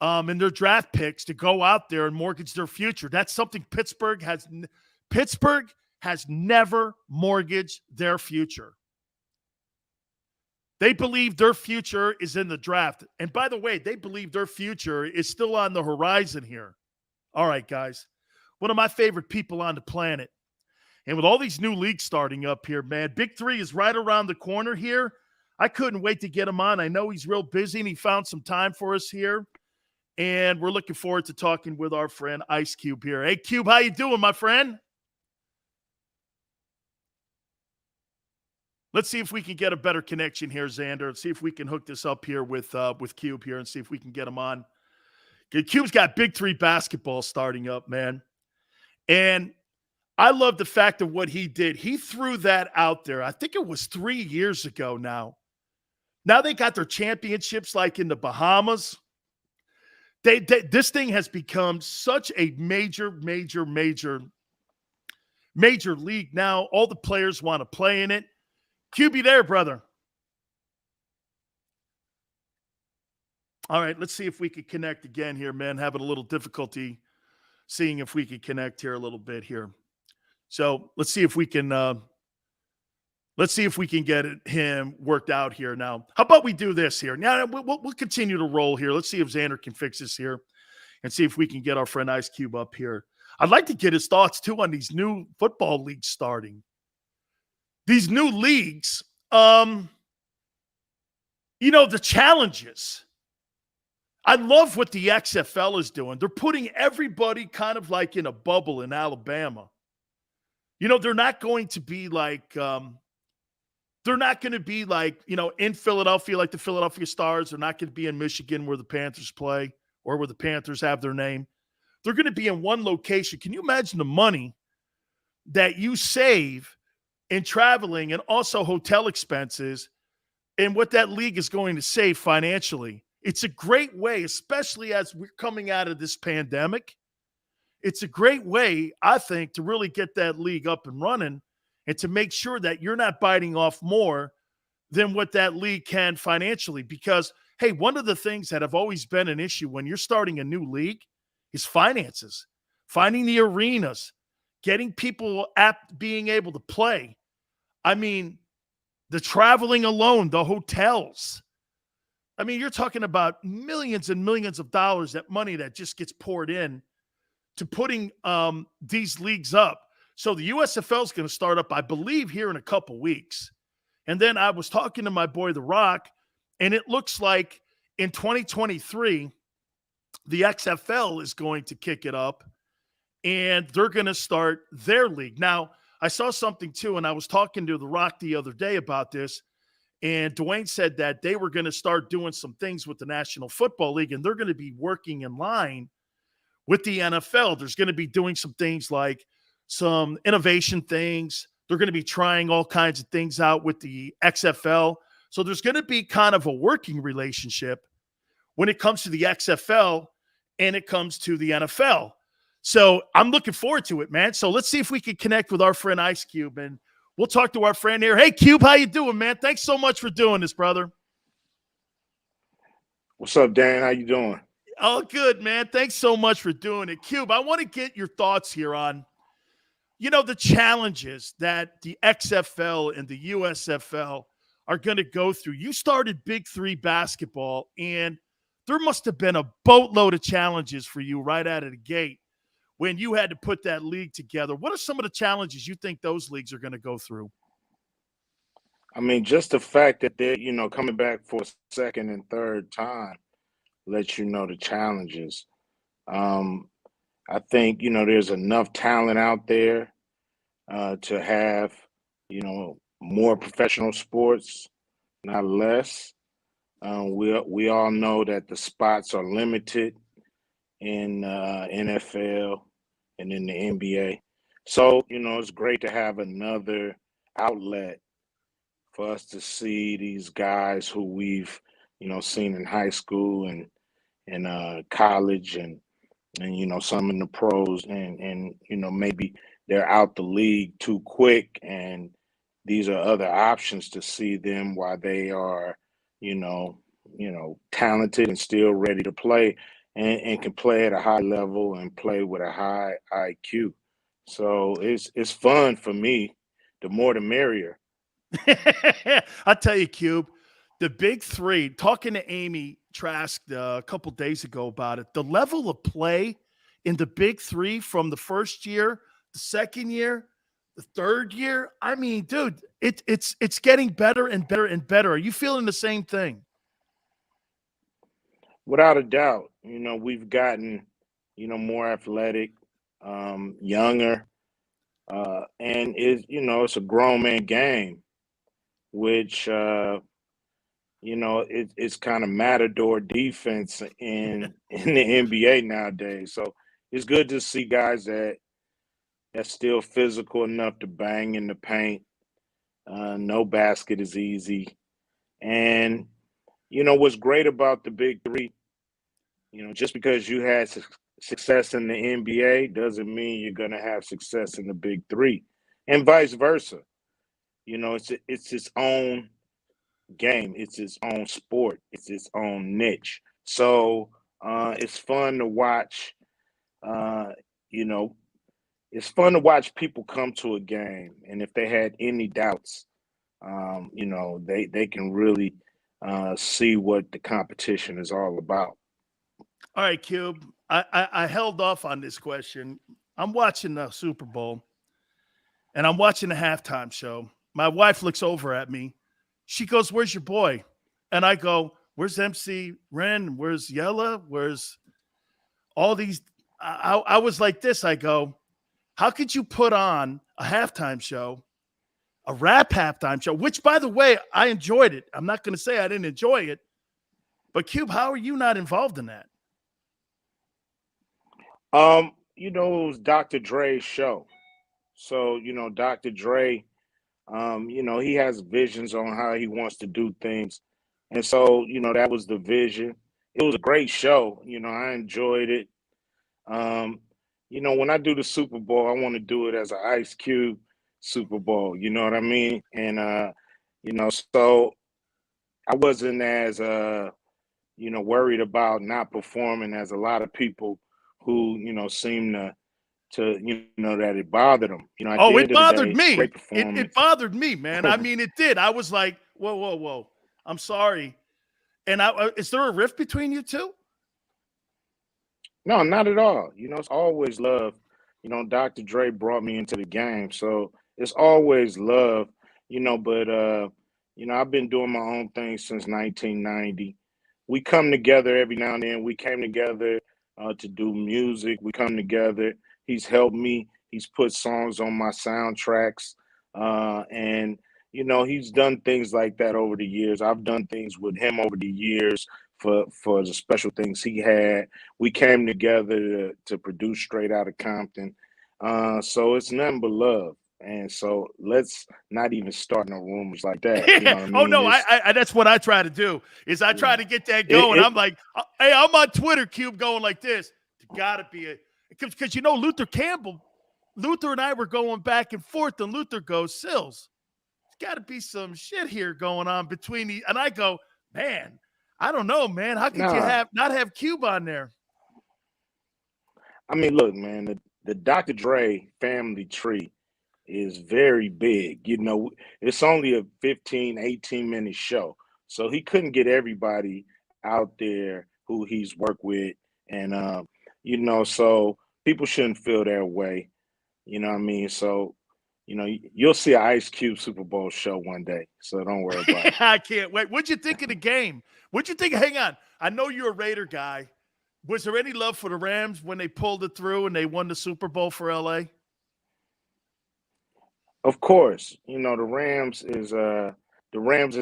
and their draft picks to go out there and mortgage their future. That's something Pittsburgh has never mortgaged their future. They believe their future is in the draft. And by the way, they believe their future is still on the horizon here. All right, guys. One of my favorite people on the planet. And with all these new leagues starting up here, man, Big Three is right around the corner here. I couldn't wait to get him on. I know he's real busy, and he found some time for us here. And we're looking forward to talking with our friend Ice Cube here. Hey, Cube, how you doing, my friend? Let's see if we can get a better connection here, Xander. Let's see if we can hook this up here with Cube here and see if we can get him on. Cube's got Big Three basketball starting up, man. And I love the fact of what he did. He threw that out there. I think it was 3 years ago now. Now they got their championships like in the Bahamas. This thing has become such a major league now. All the players want to play in it. QB there, brother. All right, let's see if we can connect again here, man. Having a little difficulty seeing if we can connect here a little bit here. So let's see if we can get him worked out here now. How about we do this here? Now we'll continue to roll here. Let's see if Xander can fix this here and see if we can get our friend Ice Cube up here. I'd like to get his thoughts too on these new football leagues starting. These new leagues, the challenges. I love what the XFL is doing. They're putting everybody kind of like in a bubble in Alabama. They're not going to be like, in Philadelphia, like the Philadelphia Stars. They're not going to be in Michigan where the Panthers play or where the Panthers have their name. They're going to be in one location. Can you imagine the money that you save in traveling and also hotel expenses and what that league is going to save financially? It's a great way, especially as we're coming out of this pandemic. It's a great way, I think, to really get that league up and running and to make sure that you're not biting off more than what that league can financially. Because, hey, one of the things that have always been an issue when you're starting a new league is finances, finding the arenas, getting people being able to play. I mean, the traveling alone, the hotels. I mean, you're talking about millions and millions of dollars, that money that just gets poured in to putting these leagues up. So the USFL is going to start up, I believe, here in a couple weeks. And then I was talking to my boy, The Rock, and it looks like in 2023, the XFL is going to kick it up, and they're going to start their league. Now, I saw something too, and I was talking to The Rock the other day about this, and Dwayne said that they were going to start doing some things with the National Football League, and they're going to be working in line with the NFL. There's going to be doing some things like some innovation things. They're going to be trying all kinds of things out with the XFL. So there's going to be kind of a working relationship when it comes to the XFL and it comes to the NFL. So I'm looking forward to it, man. So let's see if we can connect with our friend Ice Cube, and we'll talk to our friend here. Hey, Cube, how you doing, man? Thanks so much for doing this, brother. What's up, Dan? How you doing? Oh, good, man. Thanks so much for doing it. Cube, I want to get your thoughts here on, the challenges that the XFL and the USFL are going to go through. You started Big Three basketball, and there must have been a boatload of challenges for you right out of the gate when you had to put that league together. What are some of the challenges you think those leagues are going to go through? I mean, just the fact that they're, coming back for a second and third time lets you know the challenges. I think, there's enough talent out there to have, more professional sports, not less. We all know that the spots are limited in NFL and in the NBA. So, it's great to have another outlet for us to see these guys who we've, seen in high school and college and some in the pros and maybe they're out the league too quick, and these are other options to see them while they are, talented and still ready to play and can play at a high level and play with a high IQ. So it's fun for me. The more the merrier. I'll tell you, Cube, the big three, talking to Amy Trask a couple days ago about it, the level of play in the big three from the first year, the second year, the third year. I mean, dude, it's getting better and better and better. Are you feeling the same thing? Without a doubt. We've gotten, more athletic, younger, and it's a grown man game, which it's kind of matador defense in the NBA nowadays. So it's good to see guys that's still physical enough to bang in the paint. No basket is easy. And, what's great about the big three, just because you had success in the NBA doesn't mean you're going to have success in the big three, and vice versa. It's its own game. It's its own sport. It's its own niche. So it's fun to watch. It's fun to watch people come to a game, and if they had any doubts, they can really see what the competition is all about. All right, Cube. I held off on this question. I'm watching the Super Bowl, and I'm watching the halftime show. My wife looks over at me. She goes, "Where's your boy?" And I go, "Where's MC Ren? Where's Yella? Where's all these?" I was like this. I go, "How could you put on a halftime show, a rap halftime show?" Which, by the way, I enjoyed it. I'm not going to say I didn't enjoy it. But, Cube, how are you not involved in that? It was Dr. Dre's show. So, Dr. Dre, he has visions on how he wants to do things. And so, that was the vision. It was a great show. I enjoyed it. When I do the Super Bowl, I want to do it as an Ice Cube Super Bowl. You know what I mean? And, so I wasn't as, worried about not performing as a lot of people who, seem to that it bothered them. It bothered me. It bothered me, man. I mean, it did. I was like, whoa. I'm sorry. And is there a rift between you two? No, not at all. It's always love. Dr. Dre brought me into the game, so it's always love. But I've been doing my own thing since 1990. We come together every now and then. We came together to do music. We come together. He's helped me. He's put songs on my soundtracks. And, he's done things like that over the years. I've done things with him over the years for the special things he had. We came together to produce Straight Outta Compton. So it's nothing but love. And so let's not even start no rumors like that. You know what I mean? Oh, no, I that's what I try to do is I try to get that going. I'm like, hey, I'm on Twitter, Cube, going like this. It's got to be because, Luther Campbell, Luther and I were going back and forth, and Luther goes, Sills, there's got to be some shit here going on between these. And I go, man, I don't know, man. How could you not have Cube on there? I mean, look, man, the Dr. Dre family tree is very big. It's only a 15, 18-minute show. So he couldn't get everybody out there who he's worked with. And, so people shouldn't feel their way. You know what I mean? So, you'll see an Ice Cube Super Bowl show one day. So don't worry about it. I can't wait. What'd you think of the game? What'd you think? Hang on. I know you're a Raider guy. Was there any love for the Rams when they pulled it through and they won the Super Bowl for L.A.? Of course, the Rams is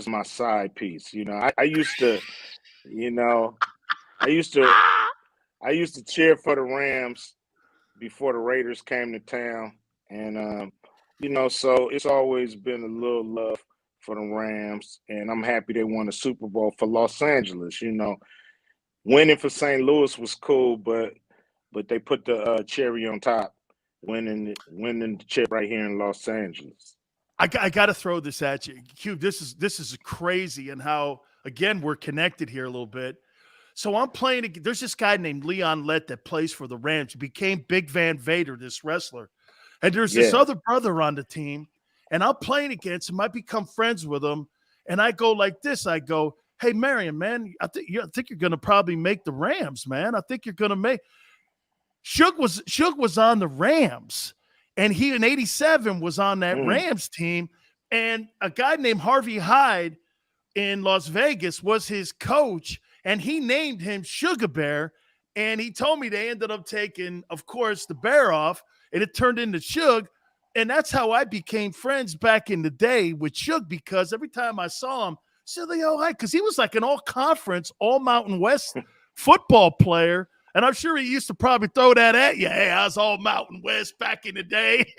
my side piece. I used to cheer for the Rams before the Raiders came to town, and so it's always been a little love for the Rams, and I'm happy they won the Super Bowl for Los Angeles. Winning for St. Louis was cool, but they put the cherry on top, winning the chip right here in Los Angeles. I got to throw this at you, Q. This is crazy, and how again we're connected here a little bit. So I'm playing. There's this guy named Leon Lett that plays for the Rams. He became Big Van Vader, this wrestler, and there's this other brother on the team, and I'm playing against him. I become friends with him, and I go like this. I go, "Hey, Marion, man, I think you're going to probably make the Rams, man. I think you're going to make." Suge was on the Rams. And he in 87 was on that Rams team. And a guy named Harvey Hyde in Las Vegas was his coach. And he named him Sugar Bear. And he told me they ended up taking, of course, the bear off. And it turned into Suge. And that's how I became friends back in the day with Suge, because every time I saw him, Sileo, hi, because he was like an all-conference, all-Mountain West football player. And I'm sure he used to probably throw that at you. Hey, I was all Mountain West back in the day.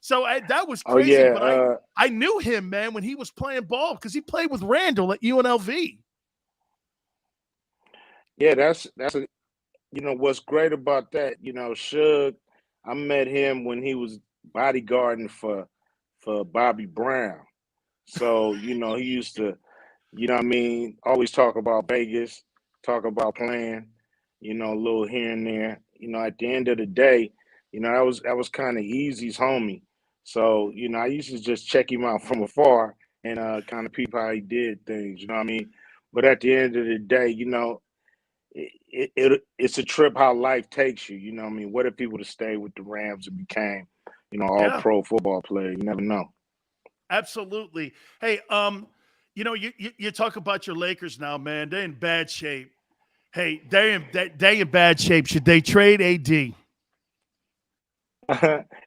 So that was crazy. But I knew him, man, when he was playing ball, because he played with Randall at UNLV. Yeah, that's what's great about that. Suge, I met him when he was bodyguarding for Bobby Brown. So he used to, always talk about Vegas, talk about playing. A little here and there. At the end of the day, that was kind of Easy's homie. So, I used to just check him out from afar and kind of peep how he did things, But at the end of the day, it's a trip how life takes you, What if people would have stayed with the Rams and became, all-pro football player? You never know. Absolutely. Hey, you talk about your Lakers now, man. They're in bad shape. Hey, they in bad shape. Should they trade AD?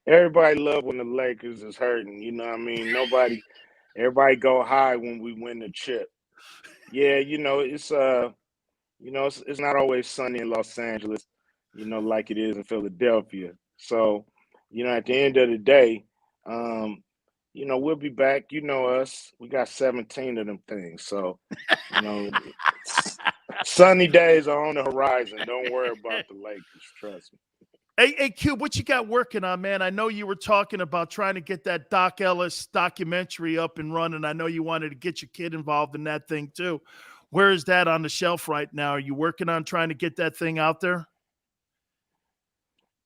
Everybody love when the Lakers is hurting. Everybody go high when we win the chip. Yeah, it's not always sunny in Los Angeles, like it is in Philadelphia. So, at the end of the day, we'll be back. Us. We got 17 of them things. So, sunny days are on the horizon. Don't worry about the Lakers. Trust me. Hey, Q, what you got working on, man? I know you were talking about trying to get that Doc Ellis documentary up and running. I know you wanted to get your kid involved in that thing too. Where is that on the shelf right now? Are you working on trying to get that thing out there?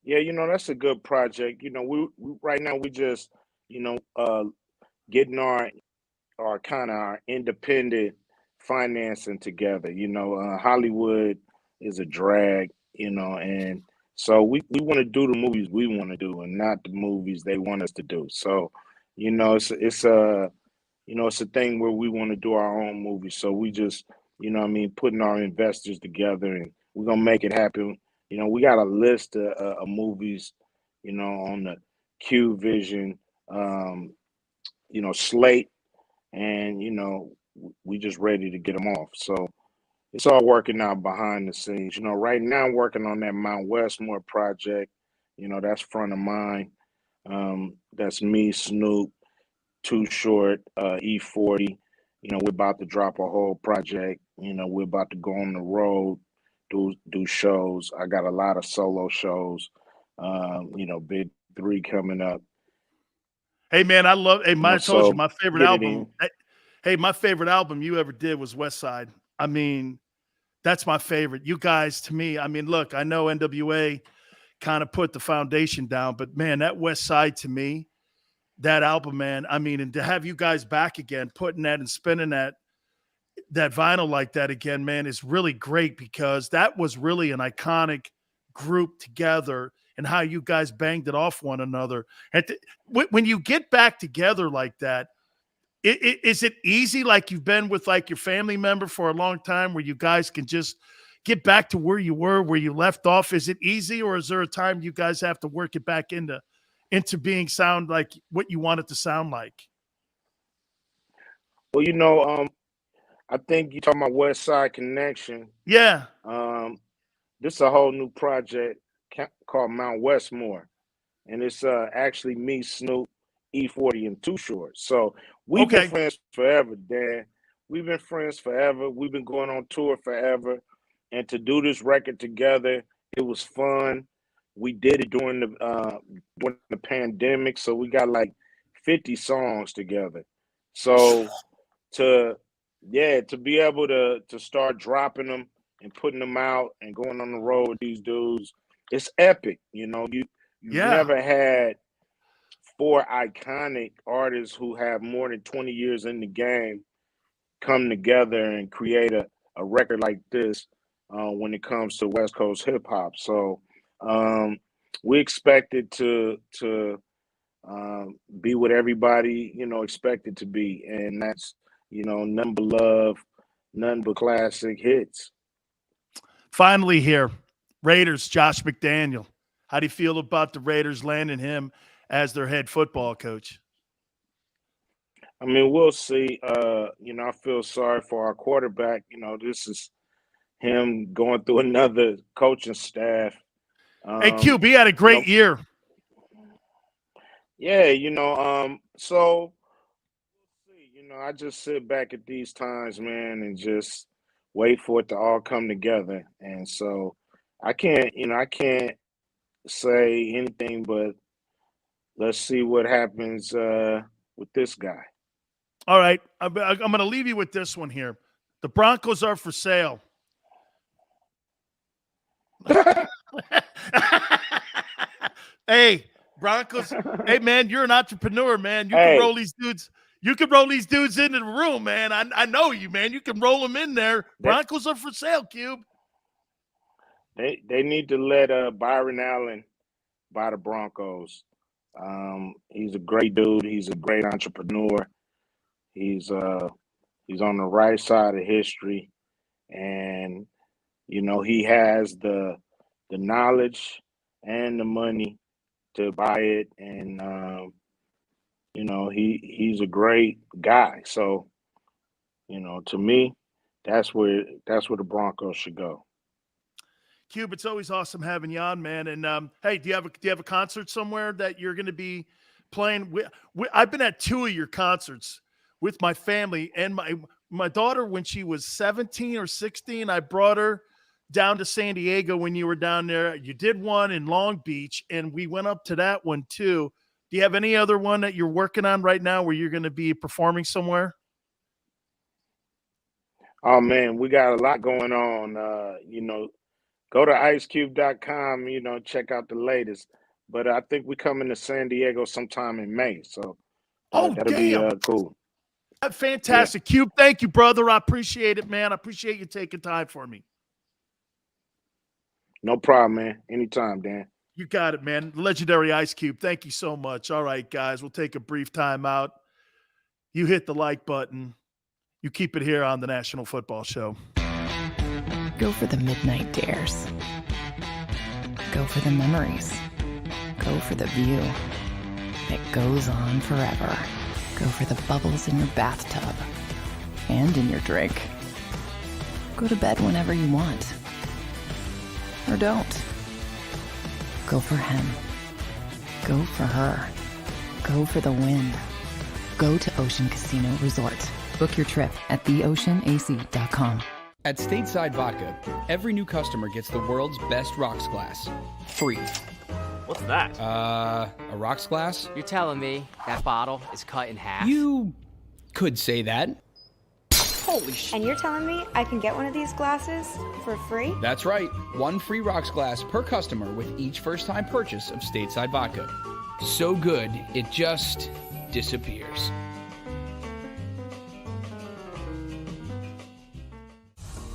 Yeah, that's a good project. We right now we just, getting our independent financing together. Hollywood is a drag, and so we want to do the movies we want to do and not the movies they want us to do. So, it's a thing where we want to do our own movies. So we just, putting our investors together, and we're gonna make it happen. We got a list of movies, on the Q Vision, slate, and we just ready to get them off. So it's all working out behind the scenes. Right now I'm working on that Mount Westmore project. That's front of mind. That's me, Snoop, Too Short, E40. We're about to drop a whole project. We're about to go on the road, do shows. I got a lot of solo shows. Big 3 coming up. Hey man, I told you my favorite album. Hey, my favorite album you ever did was West Side. I mean, that's my favorite. You guys, to me, I mean, look, I know NWA kind of put the foundation down, but man, that West Side to me, that album, man, I mean, and to have you guys back again, putting that and spinning that vinyl like that again, man, is really great, because that was really an iconic group together, and how you guys banged it off one another. And when you get back together like that, is it easy, like you've been with like your family member for a long time, where you guys can just get back to where you were, where you left off? Is it easy, or is there a time you guys have to work it back into being sound like what you want it to sound like? Well, I think you're talking about West Side Connection. Yeah. This is a whole new project, called Mount Westmore, and it's actually me, Snoop, E40, and Too Short. So we've been friends forever, Dan. We've been friends forever. We've been going on tour forever, and to do this record together, it was fun. We did it during the pandemic, so we got like 50 songs together. So to be able to start dropping them and putting them out and going on the road with these dudes, it's epic. You know, you've never had 4 iconic artists who have more than 20 years in the game come together and create a record like this when it comes to West Coast hip hop. So we expect it to be what everybody, expected to be. And that's, nothing but love, nothing but classic hits. Finally here, Raiders, Josh McDaniel. How do you feel about the Raiders landing him as their head football coach? I mean, we'll see. I feel sorry for our quarterback. This is him going through another coaching staff. Hey, QB had a great year. Yeah, so I just sit back at these times, man, and just wait for it to all come together. And so I can't say anything but let's see what happens with this guy. All right, I'm going to leave you with this one here. The Broncos are for sale. Hey, Broncos. Hey, man, you're an entrepreneur, man. You can roll these dudes. You can roll these dudes into the room, man. I know you, man. You can roll them in there. Broncos are for sale, Cube. They need to let Byron Allen buy the Broncos. He's a great dude. He's a great entrepreneur. He's on the right side of history, and he has the knowledge and the money to buy it, and he's a great guy. So, to me, that's where the Broncos should go. Cube, it's always awesome having you on, man. And hey, do you have a concert somewhere that you're going to be playing? I've been at 2 of your concerts with my family, and my daughter, when she was 17 or 16, I brought her down to San Diego when you were down there. You did one in Long Beach, and we went up to that one too. Do you have any other one that you're working on right now where you're going to be performing somewhere? Oh man, we got a lot going on. Go to icecube.com, check out the latest. But I think we're coming to San Diego sometime in May. So that'll be cool. Fantastic. Yeah. Cube, thank you, brother. I appreciate it, man. I appreciate you taking time for me. No problem, man. Anytime, Dan. You got it, man. Legendary Ice Cube. Thank you so much. All right, guys, we'll take a brief time out. You hit the like button. You keep it here on the National Football Show. Go for the midnight dares. Go for the memories. Go for the view that goes on forever. Go for the bubbles in your bathtub and in your drink. Go to bed whenever you want. Or don't. Go for him. Go for her. Go for the win. Go to Ocean Casino Resort. Book your trip at theoceanac.com. At Stateside Vodka, every new customer gets the world's best rocks glass. Free. What's that? A rocks glass? You're telling me that bottle is cut in half? You could say that. Holy shit. And you're telling me I can get one of these glasses for free? That's right. 1 free rocks glass per customer with each first-time purchase of Stateside Vodka. So good, it just disappears.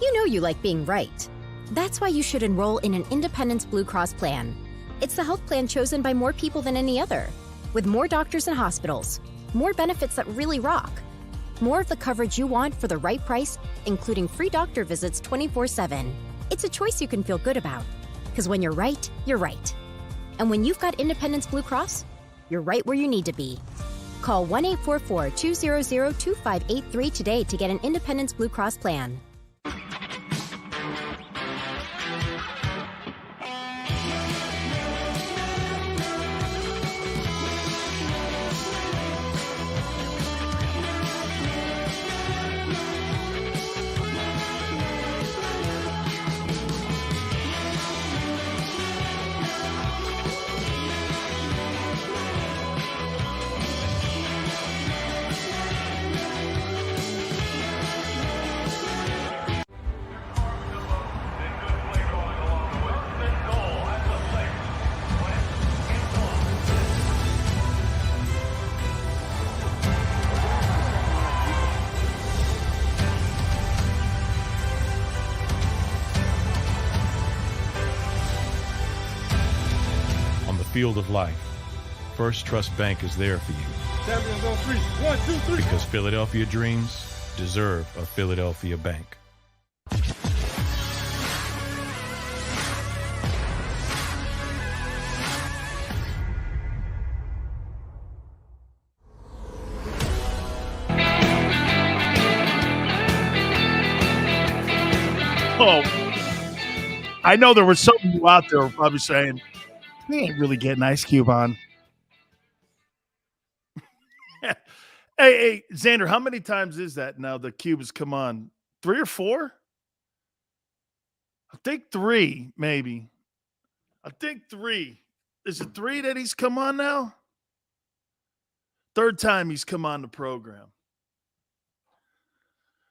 You know you like being right. That's why you should enroll in an Independence Blue Cross plan. It's the health plan chosen by more people than any other, with more doctors and hospitals, more benefits that really rock, more of the coverage you want for the right price, including free doctor visits 24/7. It's a choice you can feel good about, because when you're right, you're right. And when you've got Independence Blue Cross, you're right where you need to be. Call 1-844-200-2583 today to get an Independence Blue Cross plan. field of life, First Trust Bank is there for you. Champions on three. 1, 2, 3. Because Philadelphia dreams deserve a Philadelphia bank. Oh, I know there was some of you out there probably saying, we ain't really getting Ice Cube on. Hey, Xander, how many times is that now the Cube has come on? 3 or 4? I think 3, maybe. I think 3. Is it 3 that he's come on now? 3rd time he's come on the program.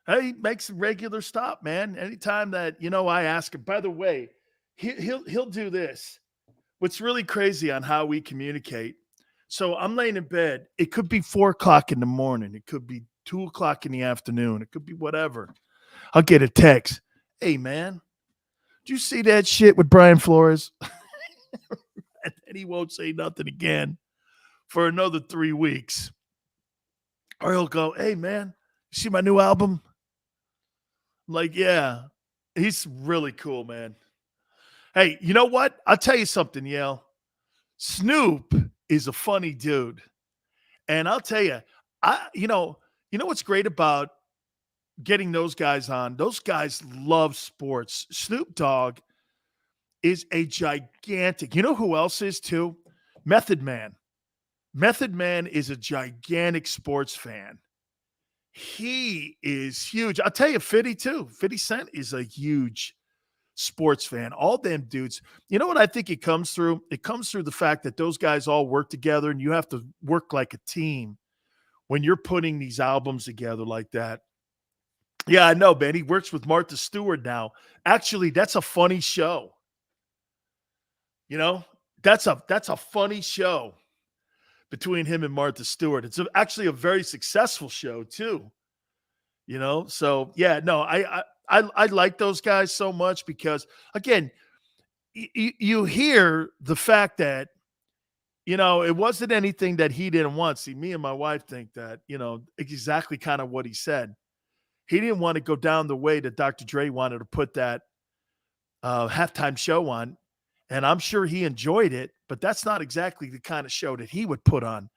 Hey, he makes a regular stop, man. Anytime that, I ask him. By the way, he'll do this. What's really crazy on how we communicate. So I'm laying in bed. It could be 4 o'clock in the morning. It could be 2 o'clock in the afternoon. It could be whatever. I'll get a text. Hey, man, did you see that shit with Brian Flores? And then he won't say nothing again for another 3 weeks. Or he'll go, hey, man, you see my new album? I'm like, yeah. He's really cool, man. Hey, you know what? I'll tell you something, Yale. Snoop is a funny dude. And I'll tell you, you know what's great about getting those guys on? Those guys love sports. Snoop Dogg is a gigantic. You know who else is too? Method Man. Method Man is a gigantic sports fan. He is huge. I'll tell you, 50 too. 50 Cent is a huge sports fan. All them dudes. You know what I think it comes through? It comes through the fact that those guys all work together, and you have to work like a team when you're putting these albums together like that. Yeah, I know, man. He works with Martha Stewart now. Actually, that's a funny show. That's a funny show between him and Martha Stewart. It's actually a very successful show too. So yeah, no, I like those guys so much because, again, you hear the fact that, it wasn't anything that he didn't want. See, me and my wife think that, exactly kind of what he said. He didn't want to go down the way that Dr. Dre wanted to put that halftime show on. And I'm sure he enjoyed it, but that's not exactly the kind of show that he would put on.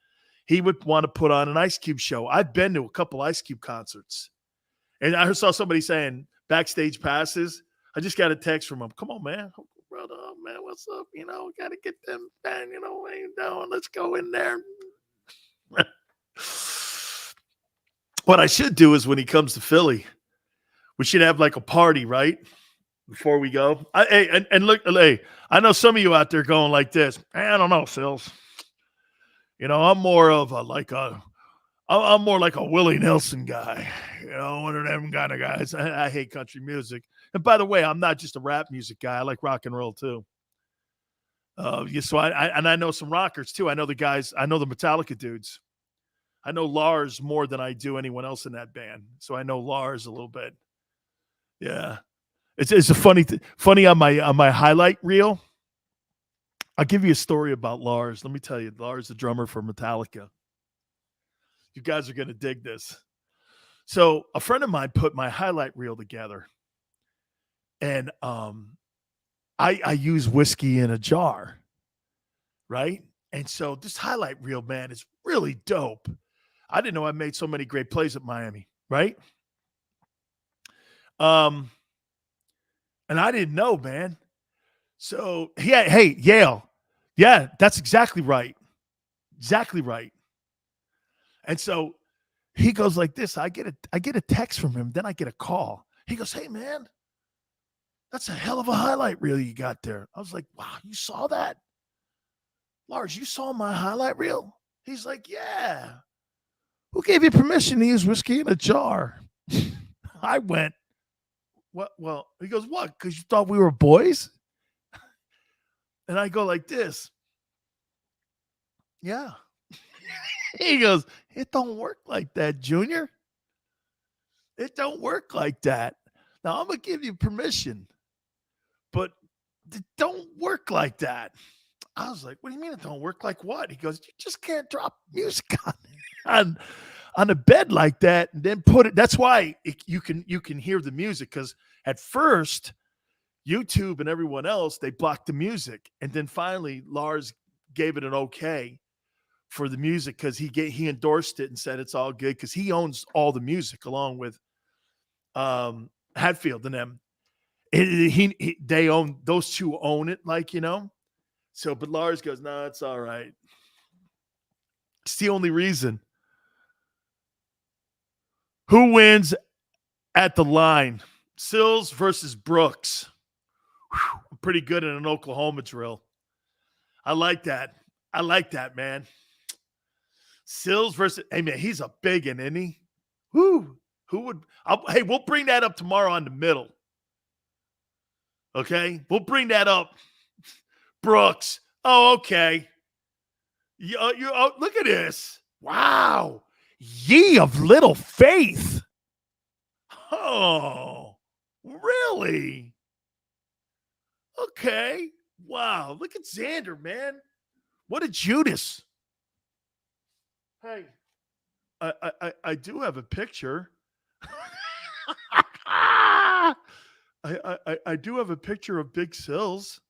He would want to put on an Ice Cube show. I've been to a couple Ice Cube concerts. And I saw somebody saying backstage passes. I just got a text from him. Come on, man. Brother, man, what's up? Got to get them, man. What you doing? Let's go in there. What I should do is when he comes to Philly, we should have like a party, right? Before we go. Look, I know some of you out there going like this. I don't know, Sills. I'm more of I'm more like a Willie Nelson guy. One of them kind of guys. I hate country music. And by the way, I'm not just a rap music guy. I like rock and roll too. So I know some rockers too. I know the guys. I know the Metallica dudes. I know Lars more than I do anyone else in that band. So I know Lars a little bit. Yeah. It's a funny on my highlight reel. I'll give you a story about Lars. Let me tell you, Lars, the drummer for Metallica. You guys are going to dig this. So a friend of mine put my highlight reel together, and I use whiskey in a jar, right? And so this highlight reel, man, is really dope. I didn't know I made so many great plays at Miami, right? And I didn't know, man. So, yeah, hey, Yale. Yeah, that's exactly right. Exactly right. And so he goes like this. I get a text from him. Then I get a call. He goes, hey, man, that's a hell of a highlight reel you got there. I was like, wow, you saw that? Lars, you saw my highlight reel? He's like, yeah. Who gave you permission to use whiskey in a jar? I went, what? Well, he goes, what? Because you thought we were boys? And I go like this. Yeah. He goes, it don't work like that, Junior. It don't work like that. Now, I'm going to give you permission, but it don't work like that. I was like, what do you mean it don't work? Like what? He goes, you just can't drop music on the bed like that and then put it. That's why you can hear the music, because at first YouTube and everyone else, they blocked the music. And then finally Lars gave it an okay for the music, because he endorsed it and said it's all good, because he owns all the music along with Hatfield and them. They own, those two own it, like, you know. So, but Lars goes, no, it's all right. It's the only reason. Who wins at the line? Sills versus Brooks. Whew, I'm pretty good in an Oklahoma drill. I like that. I like that, man. Sills versus, hey, man, he's a big one, isn't he? Who would, hey, we'll bring that up tomorrow on the middle. Okay? We'll bring that up. Brooks. Oh, okay. Oh, look at this. Wow. Ye of little faith. Oh, really? Okay. Wow. Look at Xander, man. What a Judas. Hey, I do have a picture. I do have a picture of Big Sills.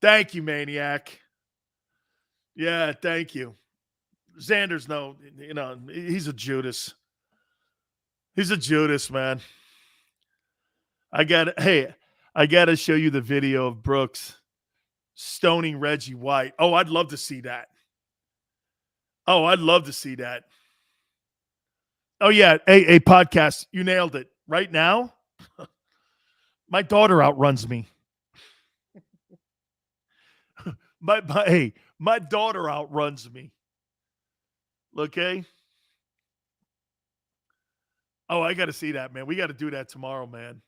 Thank you, Maniac. Yeah, thank you. Xander's he's a Judas. He's a Judas, man. I got to show you the video of Brooks stoning Reggie White. Oh, I'd love to see that. Oh, I'd love to see that. Oh, yeah. A podcast. You nailed it. Right now, my daughter outruns me. My daughter outruns me. Okay? Oh, I got to see that, man. We got to do that tomorrow, man.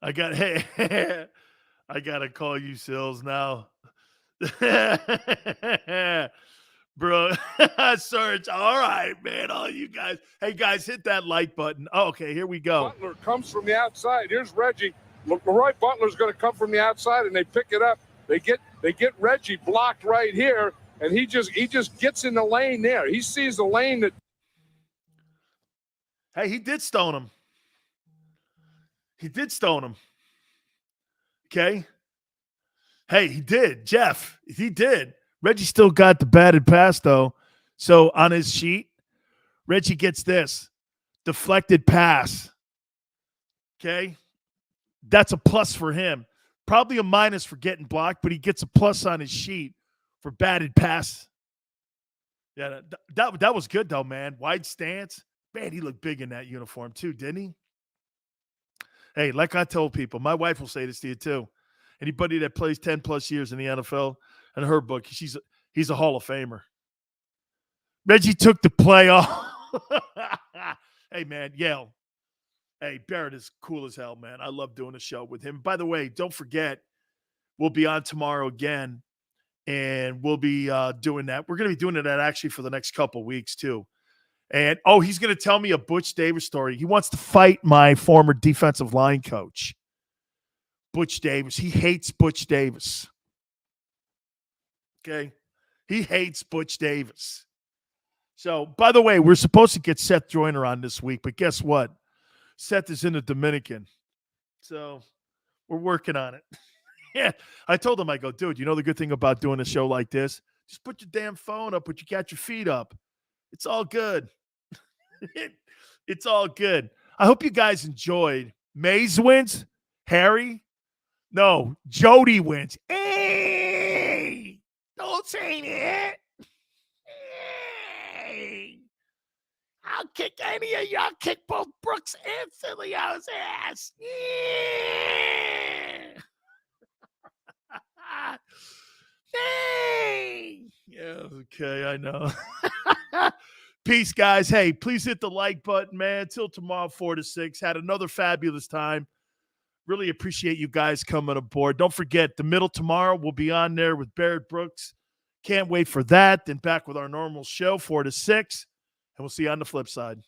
I got to call you, Sills, now. Bro, Serge. All right, man. All you guys. Hey, guys, hit that like button. Oh, okay, here we go. Butler comes from the outside. Here's Reggie. Leroy Butler's going to come from the outside, and they pick it up. They get Reggie blocked right here, and he just gets in the lane there. He sees the lane that. Hey, he did stone him. He did stone him. Okay. Hey, he did. Jeff, he did. Reggie still got the batted pass, though. So on his sheet, Reggie gets this. Deflected pass. Okay. That's a plus for him. Probably a minus for getting blocked, but he gets a plus on his sheet for batted pass. Yeah, that was good, though, man. Wide stance. Man, he looked big in that uniform, too, didn't he? Hey, like I told people, my wife will say this to you, too. Anybody that plays 10-plus years in the NFL, in her book, he's a Hall of Famer. Reggie took the play off. Hey, man, Yale. Hey, Barrett is cool as hell, man. I love doing a show with him. By the way, don't forget, we'll be on tomorrow again, and we'll be doing that. We're going to be doing that actually for the next couple weeks, too. And, he's going to tell me a Butch Davis story. He wants to fight my former defensive line coach, Butch Davis. He hates Butch Davis. Okay? He hates Butch Davis. So, by the way, we're supposed to get Seth Joyner on this week, but guess what? Seth is in the Dominican. So, we're working on it. Yeah. I told him, I go, dude, you know the good thing about doing a show like this? Just put your damn phone up, but you got your feet up. It's all good. It's all good. I hope you guys enjoyed. Mays wins. Harry? No, Jody wins. Hey! Don't say that. Hey! I'll kick any of y'all. Kick both Brooks and Silio's ass. Yeah! Hey! Yeah, okay, I know. Peace, guys. Hey, please hit the like button, man. Till tomorrow, 4 to 6. Had another fabulous time. Really appreciate you guys coming aboard. Don't forget, the middle tomorrow, we'll be on there with Barrett Brooks. Can't wait for that. Then back with our normal show, 4 to 6. And we'll see you on the flip side.